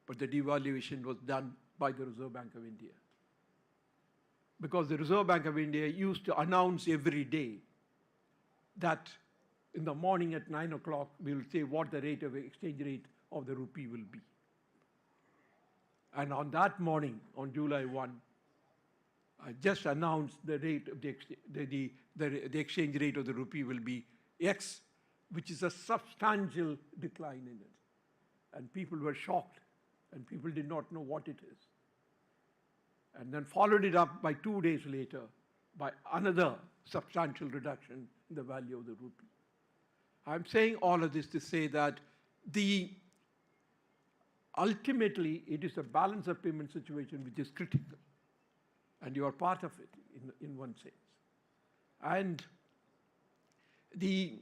but the devaluation was done by the Reserve Bank of India. Because the Reserve Bank of India used to announce every day that in the morning at 9 o'clock, we will say what the rate of exchange rate of the rupee will be. And on that morning, on July 1, I just announced the rate of the exchange rate of the rupee will be X, which is a substantial decline in it. And people were shocked, and people did not know what it is. And then followed it up by 2 days later by another substantial reduction in the value of the rupee. I'm saying all of this to say that ultimately it is a balance of payment situation which is critical. And you are part of it in one sense. And the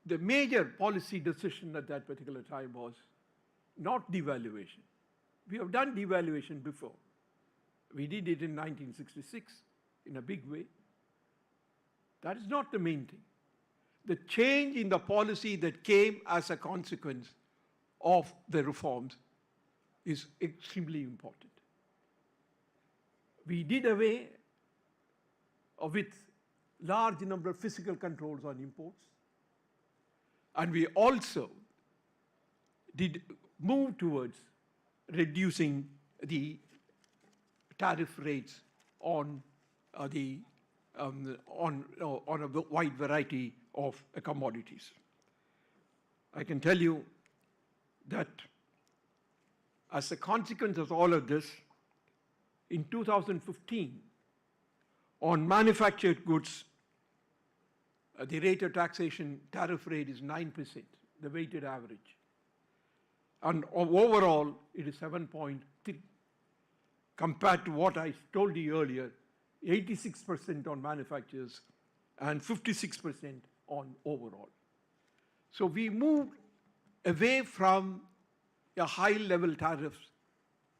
major policy decision at that particular time was not devaluation. We have done devaluation before. We did it in 1966 in a big way. That is not the main thing. The change in the policy that came as a consequence of the reforms is extremely important. We did away with large number of physical controls on imports. And we also did move towards reducing the tariff rates on a wide variety of commodities. I can tell you that as a consequence of all of this, in 2015, on manufactured goods, the rate of taxation tariff rate is 9%, the weighted average. And overall, it is 7.3, compared to what I told you earlier, 86% on manufacturers and 56% on overall. So we moved away from a high-level tariffs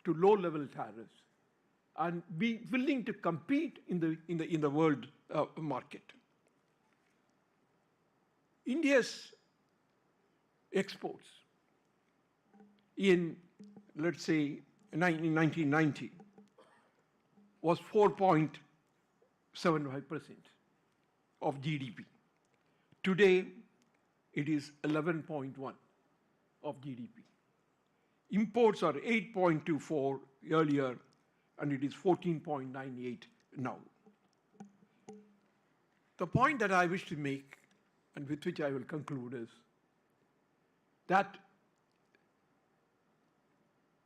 to low-level tariffs and be willing to compete in the world market. India's exports in, let's say, 1990 was 4.75% of GDP. Today, it is 11.1 of GDP. Imports are 8.24 earlier, and it is 14.98 now. The point that I wish to make, and with which I will conclude, is that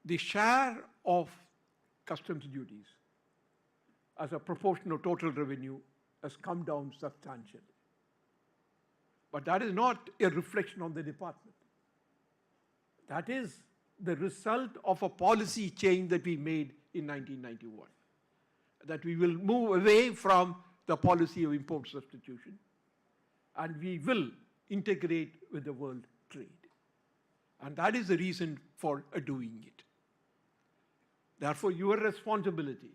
the share of customs duties as a proportion of total revenue has come down substantially. But that is not a reflection on the department. That is the result of a policy change that we made in 1991, that we will move away from the policy of import substitution, and we will integrate with the world trade. And that is the reason for doing it. Therefore, your responsibility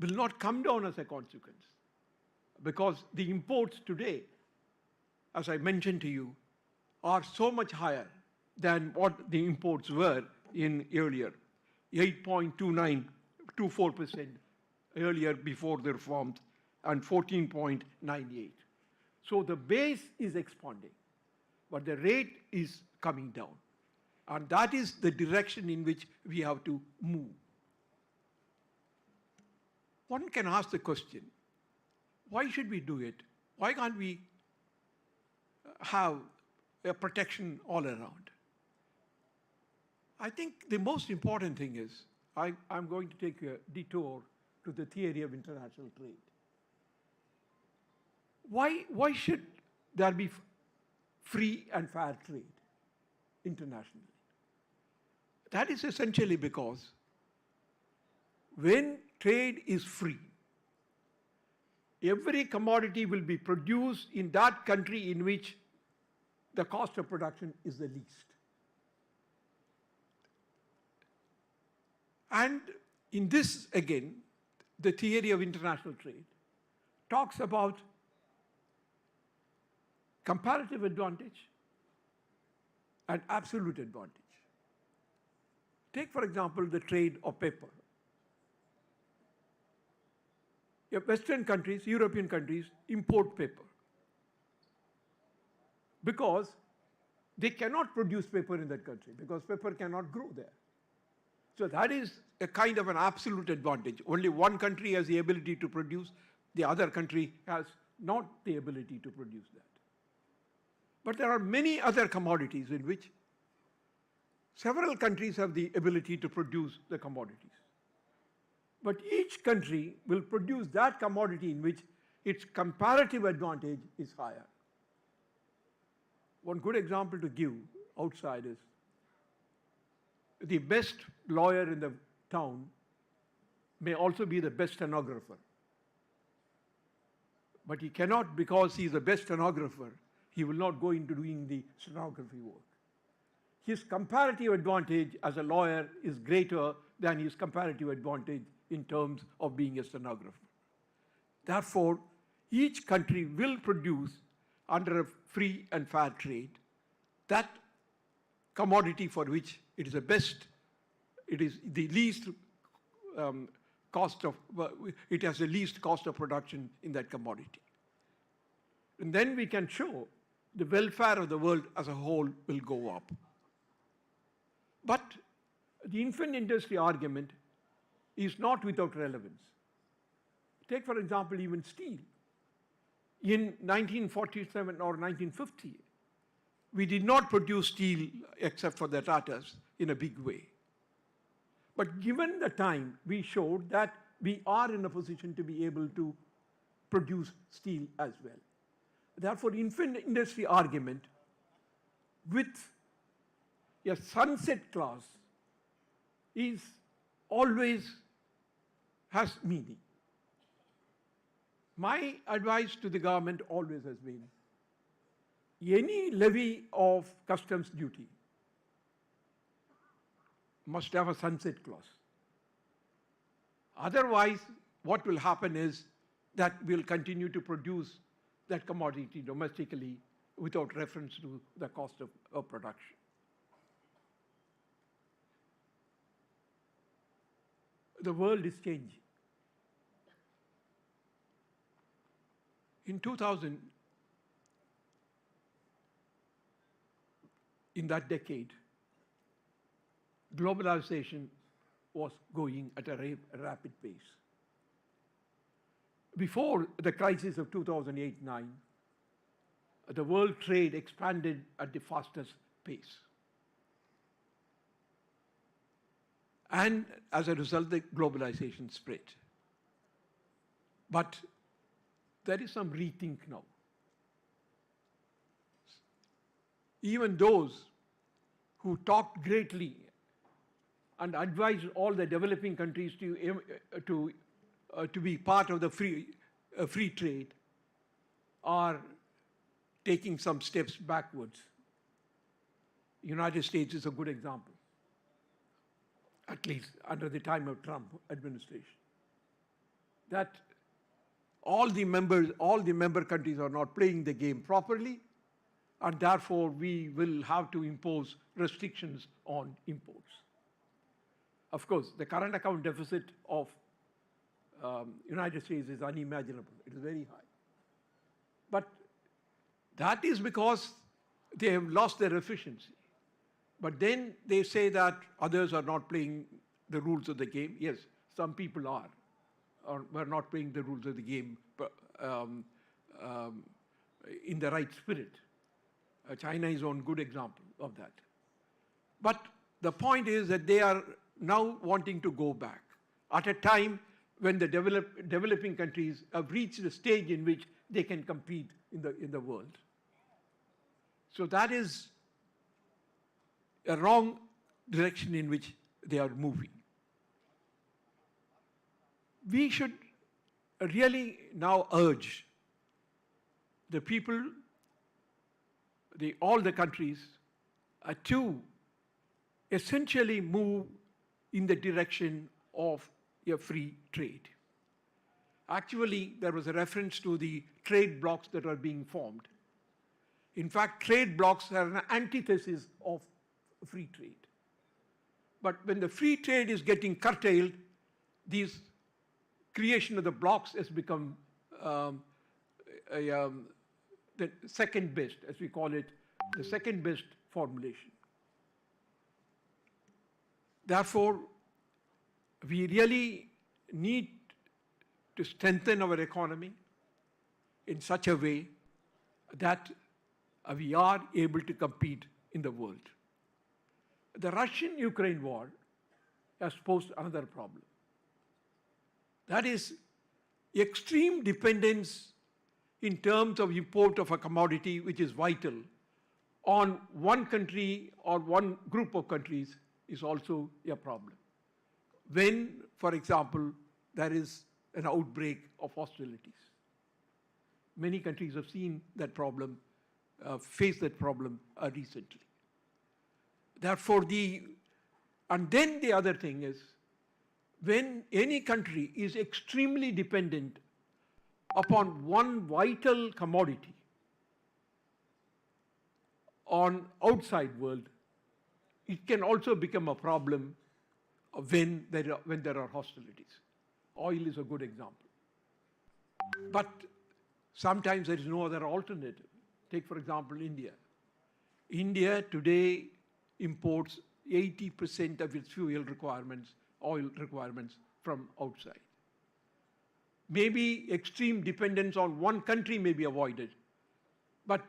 will not come down as a consequence, because the imports today, as I mentioned to you, are so much higher than what the imports were in earlier, 8.24% earlier before the reforms, and 14.98. So the base is expanding, but the rate is coming down. And that is the direction in which we have to move. One can ask the question, why should we do it? Why can't we have a protection all around? I think the most important thing is, I'm going to take a detour to the theory of international trade. Why should there be free and fair trade internationally? That is essentially because when trade is free, every commodity will be produced in that country in which the cost of production is the least. And in this, again, the theory of international trade talks about comparative advantage and absolute advantage. Take, for example, the trade of paper. Western countries, European countries import paper because they cannot produce paper in that country, because paper cannot grow there. So that is a kind of an absolute advantage. Only one country has the ability to produce, the other country has not the ability to produce that. But there are many other commodities in which several countries have the ability to produce the commodities. But each country will produce that commodity in which its comparative advantage is higher. One good example to give outside is the best lawyer in the town may also be the best stenographer. But he cannot, because he is the best stenographer, he will not go into doing the stenography work. His comparative advantage as a lawyer is greater than his comparative advantage in terms of being a stenographer. Therefore, each country will produce under a free and fair trade that commodity for which it is the best, it is the least cost of, it has the least cost of production in that commodity. And then we can show the welfare of the world as a whole will go up. But the infant industry argument is not without relevance. Take, for example, even steel. In 1947 or 1950, we did not produce steel except for the Tatas in a big way. But given the time, we showed that we are in a position to be able to produce steel as well. Therefore, infant industry argument with a sunset clause is always has meaning. My advice to the government always has been, any levy of customs duty must have a sunset clause. Otherwise, what will happen is that we'll continue to produce that commodity domestically without reference to the cost of production. The world is changing. In 2000, in that decade, globalization was going at a rapid pace. Before the crisis of 2008-9, the world trade expanded at the fastest pace. And as a result, the globalization spread. But there is some rethink now. Even those who talked greatly and advised all the developing countries to be part of the free trade are taking some steps backwards. United States is a good example. at least under the time of Trump administration, that all the member countries are not playing the game properly, and therefore we will have to impose restrictions on imports. Of course, the current account deficit of United States is unimaginable. It is very high. But that is because they have lost their efficiency. But then they say that others are not playing the rules of the game. Yes, some people are, or were not playing the rules of the game in the right spirit. China is one good example of that. But the point is that they are now wanting to go back at a time when the developing countries have reached a stage in which they can compete in the world. So that is a wrong direction in which they are moving. We should really now urge the people, all the countries, to essentially move in the direction of a free trade. Actually, there was a reference to the trade blocs that are being formed. In fact, trade blocs are an antithesis of free trade. But when the free trade is getting curtailed, this creation of the blocs has become the second best, as we call it, the second best formulation. Therefore, we really need to strengthen our economy in such a way that we are able to compete in the world. The Russian-Ukraine war has posed another problem. That is extreme dependence in terms of import of a commodity which is vital on one country or one group of countries is also a problem. When, for example, there is an outbreak of hostilities. Many countries have seen that problem, faced that problem recently. Therefore, and then the other thing is, when any country is extremely dependent upon one vital commodity on outside world, it can also become a problem when there are hostilities. Oil is a good example. But sometimes there is no other alternative. Take, for example, India. India today imports 80% of its fuel requirements, oil requirements, from outside. Maybe extreme dependence on one country may be avoided, but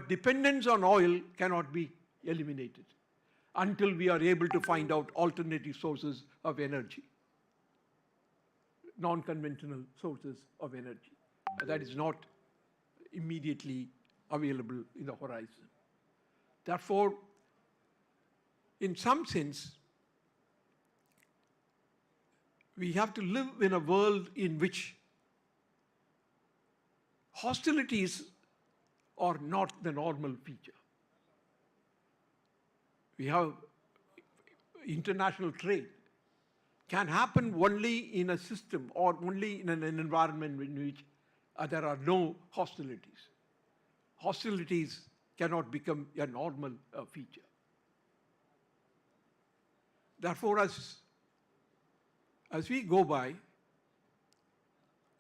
dependence on oil cannot be eliminated until we are able to find out alternative sources of energy, non-conventional sources of energy. That is not immediately available in the horizon. Therefore, in some sense, we have to live in a world in which hostilities are not the normal feature. We have international trade can happen only in a system or only in an environment in which there are no hostilities. Hostilities cannot become a normal feature. Therefore, as we go by,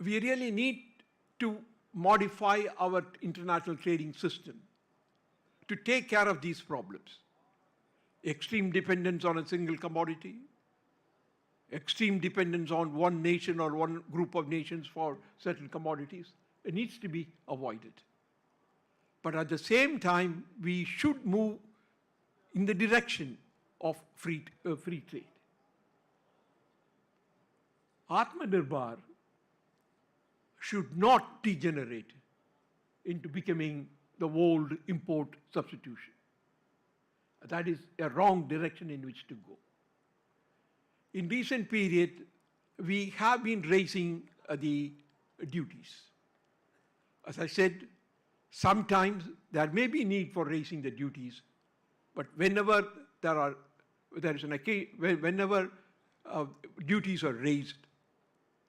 we really need to modify our international trading system to take care of these problems. Extreme dependence on a single commodity, extreme dependence on one nation or one group of nations for certain commodities, it needs to be avoided. But at the same time, we should move in the direction of free trade. Atmanirbhar should not degenerate into becoming the old import substitution. That is a wrong direction in which to go. In recent period, we have been raising the duties. As I said, sometimes there may be need for raising the duties, but whenever there are there is whenever duties are raised,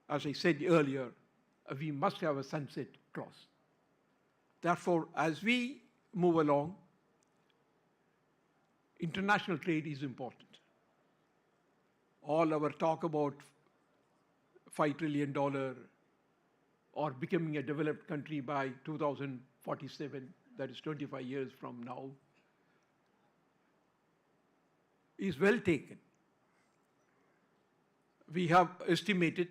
as I said earlier, we must have a sunset clause. Therefore, as we move along, international trade is important. All our talk about $5 trillion or becoming a developed country by 2047, that is 25 years from now, is well taken. We have estimated,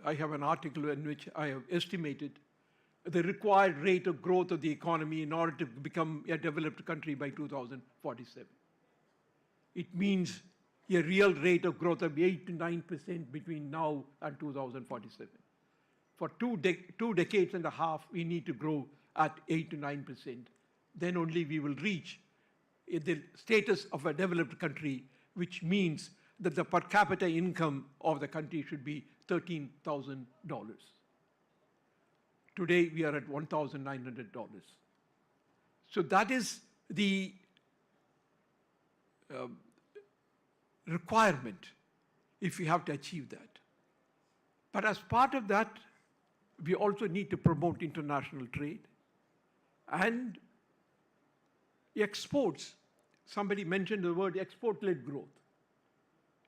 I have an article in which I have estimated the required rate of growth of the economy in order to become a developed country by 2047. It means a real rate of growth of 8 to 9% between now and 2047. For two decades and a half, we need to grow at 8 to 9%. Then only we will reach the status of a developed country, which means that the per capita income of the country should be $13,000. Today, we are at $1,900. So that is the requirement if we have to achieve that. But as part of that, we also need to promote international trade and exports. Somebody mentioned the word export-led growth.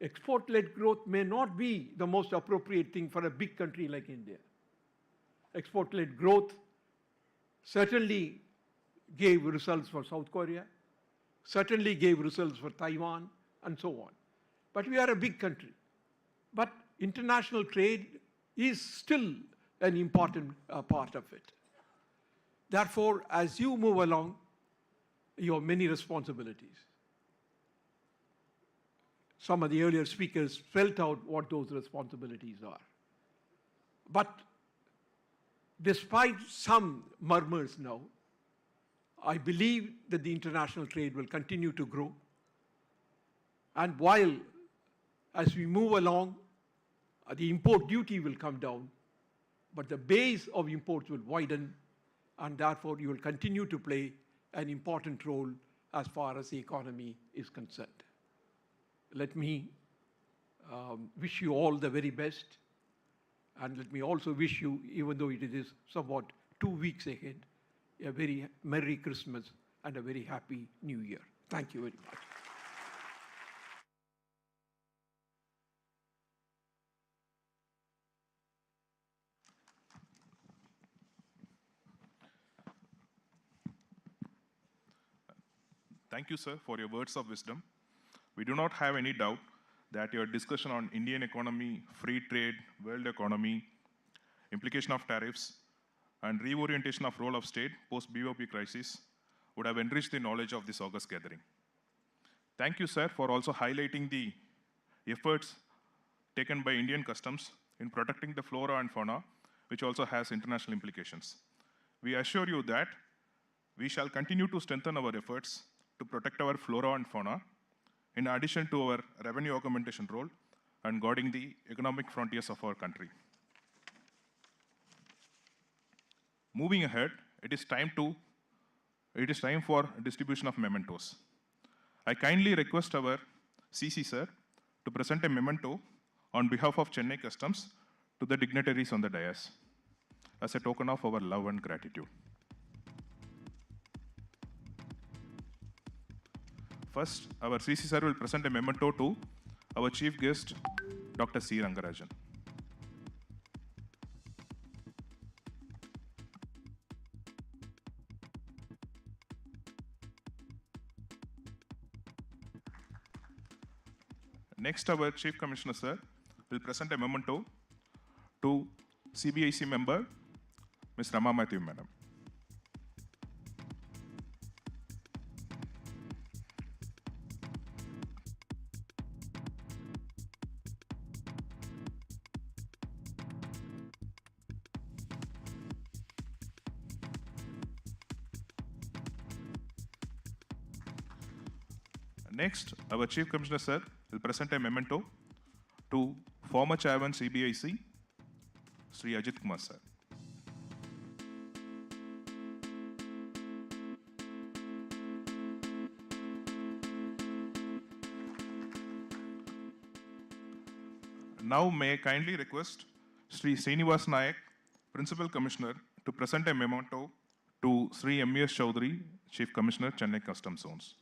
Export-led growth may not be the most appropriate thing for a big country like India. Export-led growth certainly gave results for South Korea, certainly gave results for Taiwan, and so on. But we are a big country. But international trade is still an important part of it. Therefore, as you move along, you have many responsibilities. Some of the earlier speakers spelled out what those responsibilities are. But despite some murmurs now, I believe that the international trade will continue to grow. And while, as we move along, the import duty will come down, but the base of imports will widen, and therefore you will continue to play an important role as far as the economy is concerned. Let me wish you all the very best, and let me also wish you, even though it is somewhat 2 weeks ahead, a very Merry Christmas and a very Happy New Year. Thank you very much. Thank you, sir, for your words of wisdom. We do not have any doubt that your discussion on Indian economy, free trade, world economy, implication of tariffs, and reorientation of role of state post-BOP crisis would have enriched the knowledge of this august gathering. Thank you, sir, for also highlighting the efforts taken by Indian customs in protecting the flora and fauna, which also has international implications. We assure you that we shall continue to strengthen our efforts to protect our flora and fauna, in addition to our revenue augmentation role and guarding the economic frontiers of our country. Moving ahead, it is time for distribution of mementos. I kindly request our CC sir to present a memento on behalf of Chennai Customs to the dignitaries on the dais as a token of our love and gratitude. First, our CC sir will present a memento to our chief guest, Dr. C. Rangarajan. Next, our Chief Commissioner sir will present a memento to CBIC member, Ms. Rama Matthew, madam. Next, our Chief Commissioner sir will present a memento to former Chairman CBIC, Sri Ajit Kumar sir. Now may I kindly request Sri Srinivas Nayak, Principal Commissioner, to present a memento to Sri M.S. Chaudhary, Chief Commissioner, Chennai Customs Zones.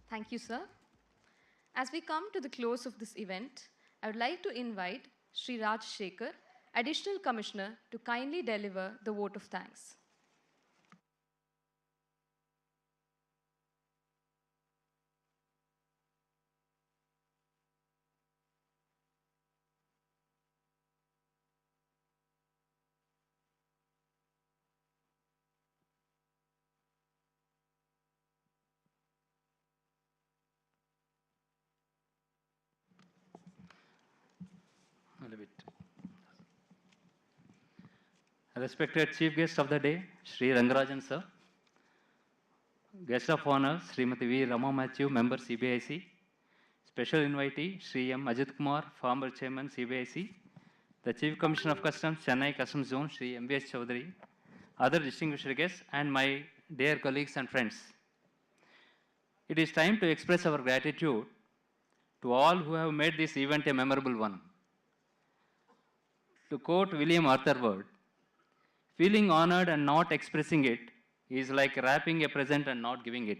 Thank you, sir. As we come to the close of this event, I would like to invite Sri Raj Shekhar, Additional Commissioner, to kindly deliver the vote of thanks. Respected Chief Guest of the Day, Sri Rangarajan Sir, Guest of Honor, Srimati V. Rama Matthew, Member CBIC, Special Invitee, Sri M. Ajit Kumar, Former Chairman CBIC, the Chief Commissioner of Customs, Chennai Customs Zone, Sri M.V.S. Chaudhary, other distinguished guests, and my dear colleagues and friends. It is time to express our gratitude to all who have made this event a memorable one. To quote William Arthur Ward, feeling honored and not expressing it is like wrapping a present and not giving it.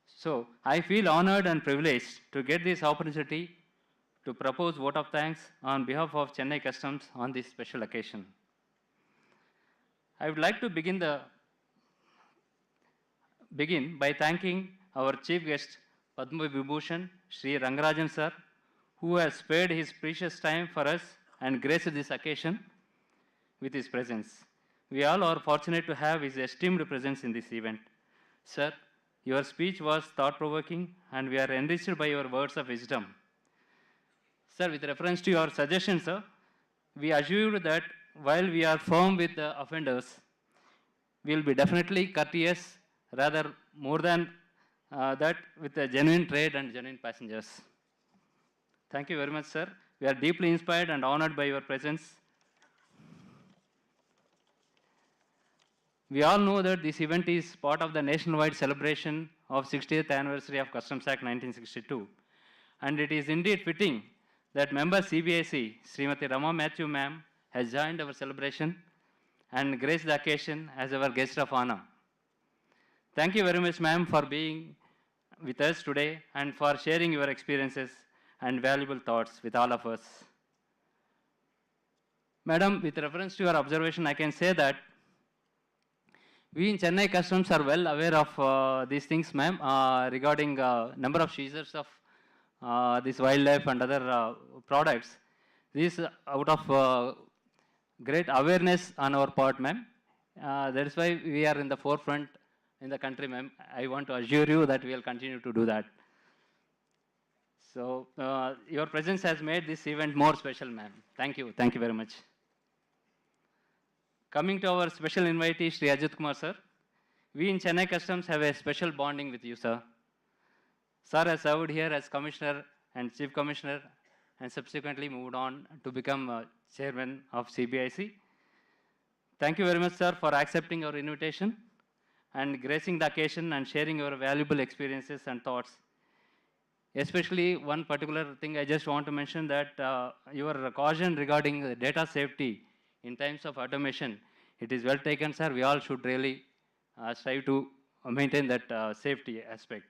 So I feel honored and privileged to get this opportunity to propose vote of thanks on behalf of Chennai Customs on this special occasion. I would like to begin by thanking our chief guest, Padma Vibhushan, Sri Rangarajan Sir, who has spared his precious time for us and graced this occasion with his presence. We all are fortunate to have his esteemed presence in this event. Sir, your speech was thought-provoking and we are enriched by your words of wisdom. Sir, with reference to your suggestion, sir, we assure that while we are firm with the offenders, we will be definitely courteous, rather more than that with the genuine trade and genuine passengers. Thank you very much, sir. We are deeply inspired and honored by your presence. We all know that this event is part of the nationwide celebration of 60th anniversary of Customs Act 1962. And it is indeed fitting that member CBIC, Srimati Rama Matthew ma'am, has joined our celebration and graced the occasion as our guest of honor. Thank you very much, ma'am, for being with us today and for sharing your experiences and valuable thoughts with all of us. Madam, with reference to your observation, I can say that we in Chennai Customs are well aware of these things, ma'am, regarding number of seizures of this wildlife and other products. This out of great awareness on our part, ma'am. That is why we are in the forefront in the country, ma'am. I want to assure you that we will continue to do that. So your presence has made this event more special, ma'am. Thank you. Thank you very much. Coming to our special invitee, Sri Ajit Kumar, sir. We in Chennai Customs have a special bonding with you, sir. Sir has served here as Commissioner and Chief Commissioner and subsequently moved on to become Chairman of CBIC. Thank you very much, sir, for accepting our invitation and gracing the occasion and sharing your valuable experiences and thoughts. Especially one particular thing I just want to mention that your caution regarding the data safety in times of automation, it is well taken, sir. We all should really strive to maintain that safety aspect.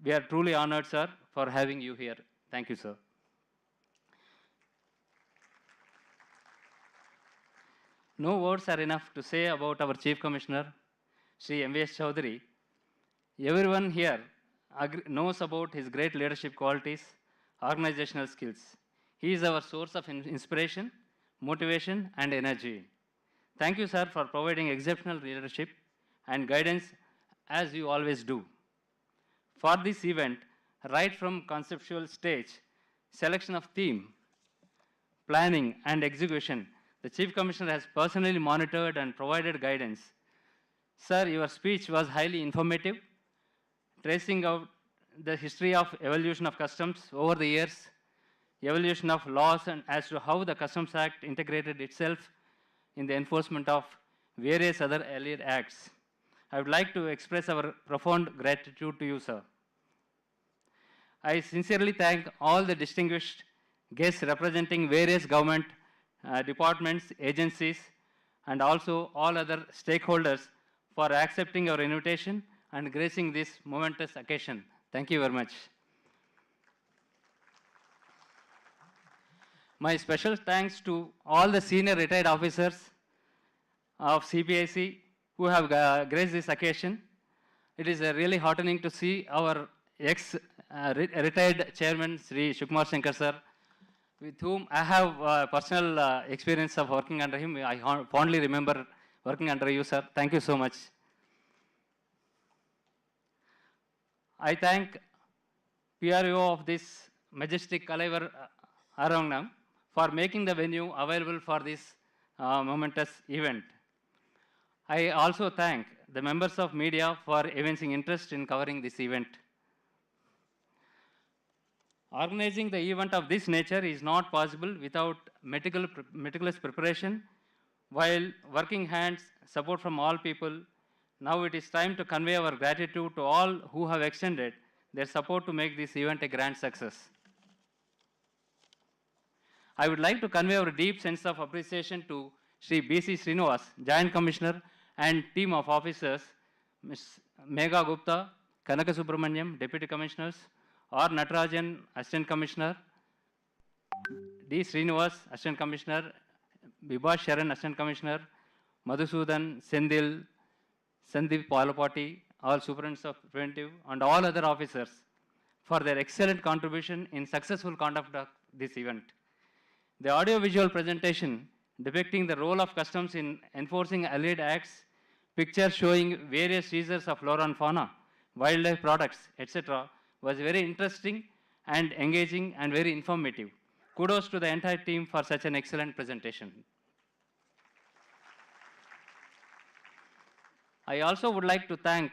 We are truly honored, sir, for having you here. Thank you, sir. No words are enough to say about our Chief Commissioner, Sri M.V.S. Chaudhary. Everyone here knows about his great leadership qualities, organizational skills. He is our source of inspiration, motivation, and energy. Thank you, sir, for providing exceptional leadership and guidance as you always do. For this event, right from conceptual stage, selection of theme, planning, and execution, the Chief Commissioner has personally monitored and provided guidance. Sir, your speech was highly informative, tracing out the history of evolution of customs over the years, evolution of laws, and as to how the Customs Act integrated itself in the enforcement of various other allied acts. I would like to express our profound gratitude to you, sir. I sincerely thank all the distinguished guests representing various government departments, agencies, and also all other stakeholders for accepting our invitation and gracing this momentous occasion. Thank you very much. My special thanks to all the senior retired officers of CPIC who have graced this occasion. It is really heartening to see our ex-retired chairman, Sri Shukmar Shankar sir, with whom I have personal experience of working under him. I fondly remember working under you, sir. Thank you so much. I thank PRO of this majestic Kalaivar Arangnam for making the venue available for this momentous event. I also thank the members of media for evincing interest in covering this event. Organizing the event of this nature is not possible without meticulous preparation, while working hands, support from all people. Now it is time to convey our gratitude to all who have extended their support to make this event a grand success. I would like to convey our deep sense of appreciation to Sri B.C. Srinivas, Joint Commissioner, and team of officers, Ms. Megha Gupta, Kanaka Subramaniam, Deputy Commissioners, R. Natarajan, Assistant Commissioner, D. Srinivas, Assistant Commissioner, Bibha Sharan, Assistant Commissioner, Madhusudan, Sendil, Sandeep Palapati, all superintendents of preventive, and all other officers for their excellent contribution in successful conduct of this event. The audio-visual presentation depicting the role of customs in enforcing allied acts, pictures showing various uses of flora and fauna, wildlife products, etc., was very interesting and engaging and very informative. Kudos to the entire team for such an excellent presentation. I also would like to thank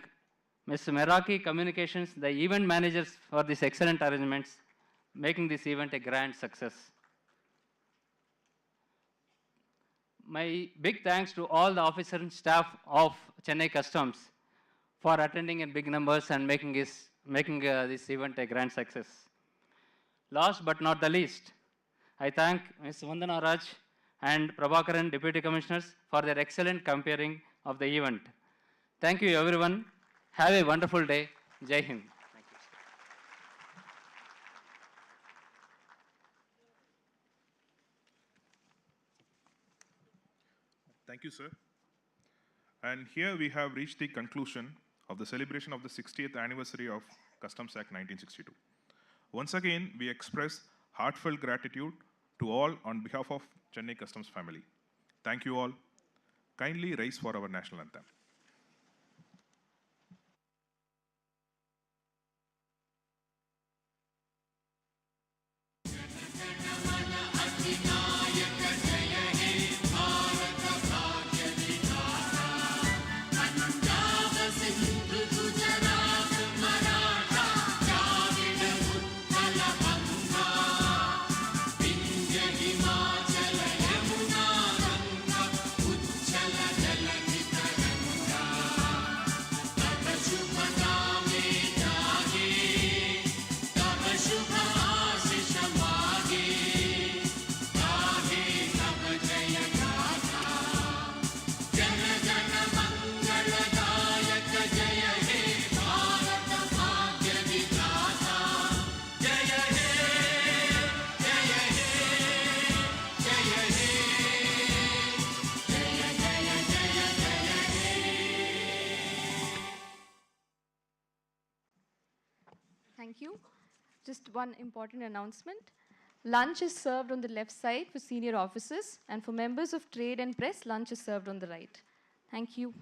Ms. Meraki Communications, the event managers, for these excellent arrangements, making this event a grand success. My big thanks to all the officers and staff of Chennai Customs for attending in big numbers and making this event a grand success. Last but not the least, I thank Ms. Vandana Raj and Prabhakaran, Deputy Commissioners, for their excellent comparing of the event. Thank you, everyone. Have a wonderful day. Jai Hind. Thank you. Thank you, sir. And here we have reached the conclusion of the celebration of the 60th anniversary of Customs Act 1962. Once again, we express heartfelt gratitude to all on behalf of Chennai Customs family. Thank you all. Kindly rise for our national anthem. Thank you. Just one important announcement. Lunch is served on the left side for senior officers, and for members of trade and press, lunch is served on the right. Thank you.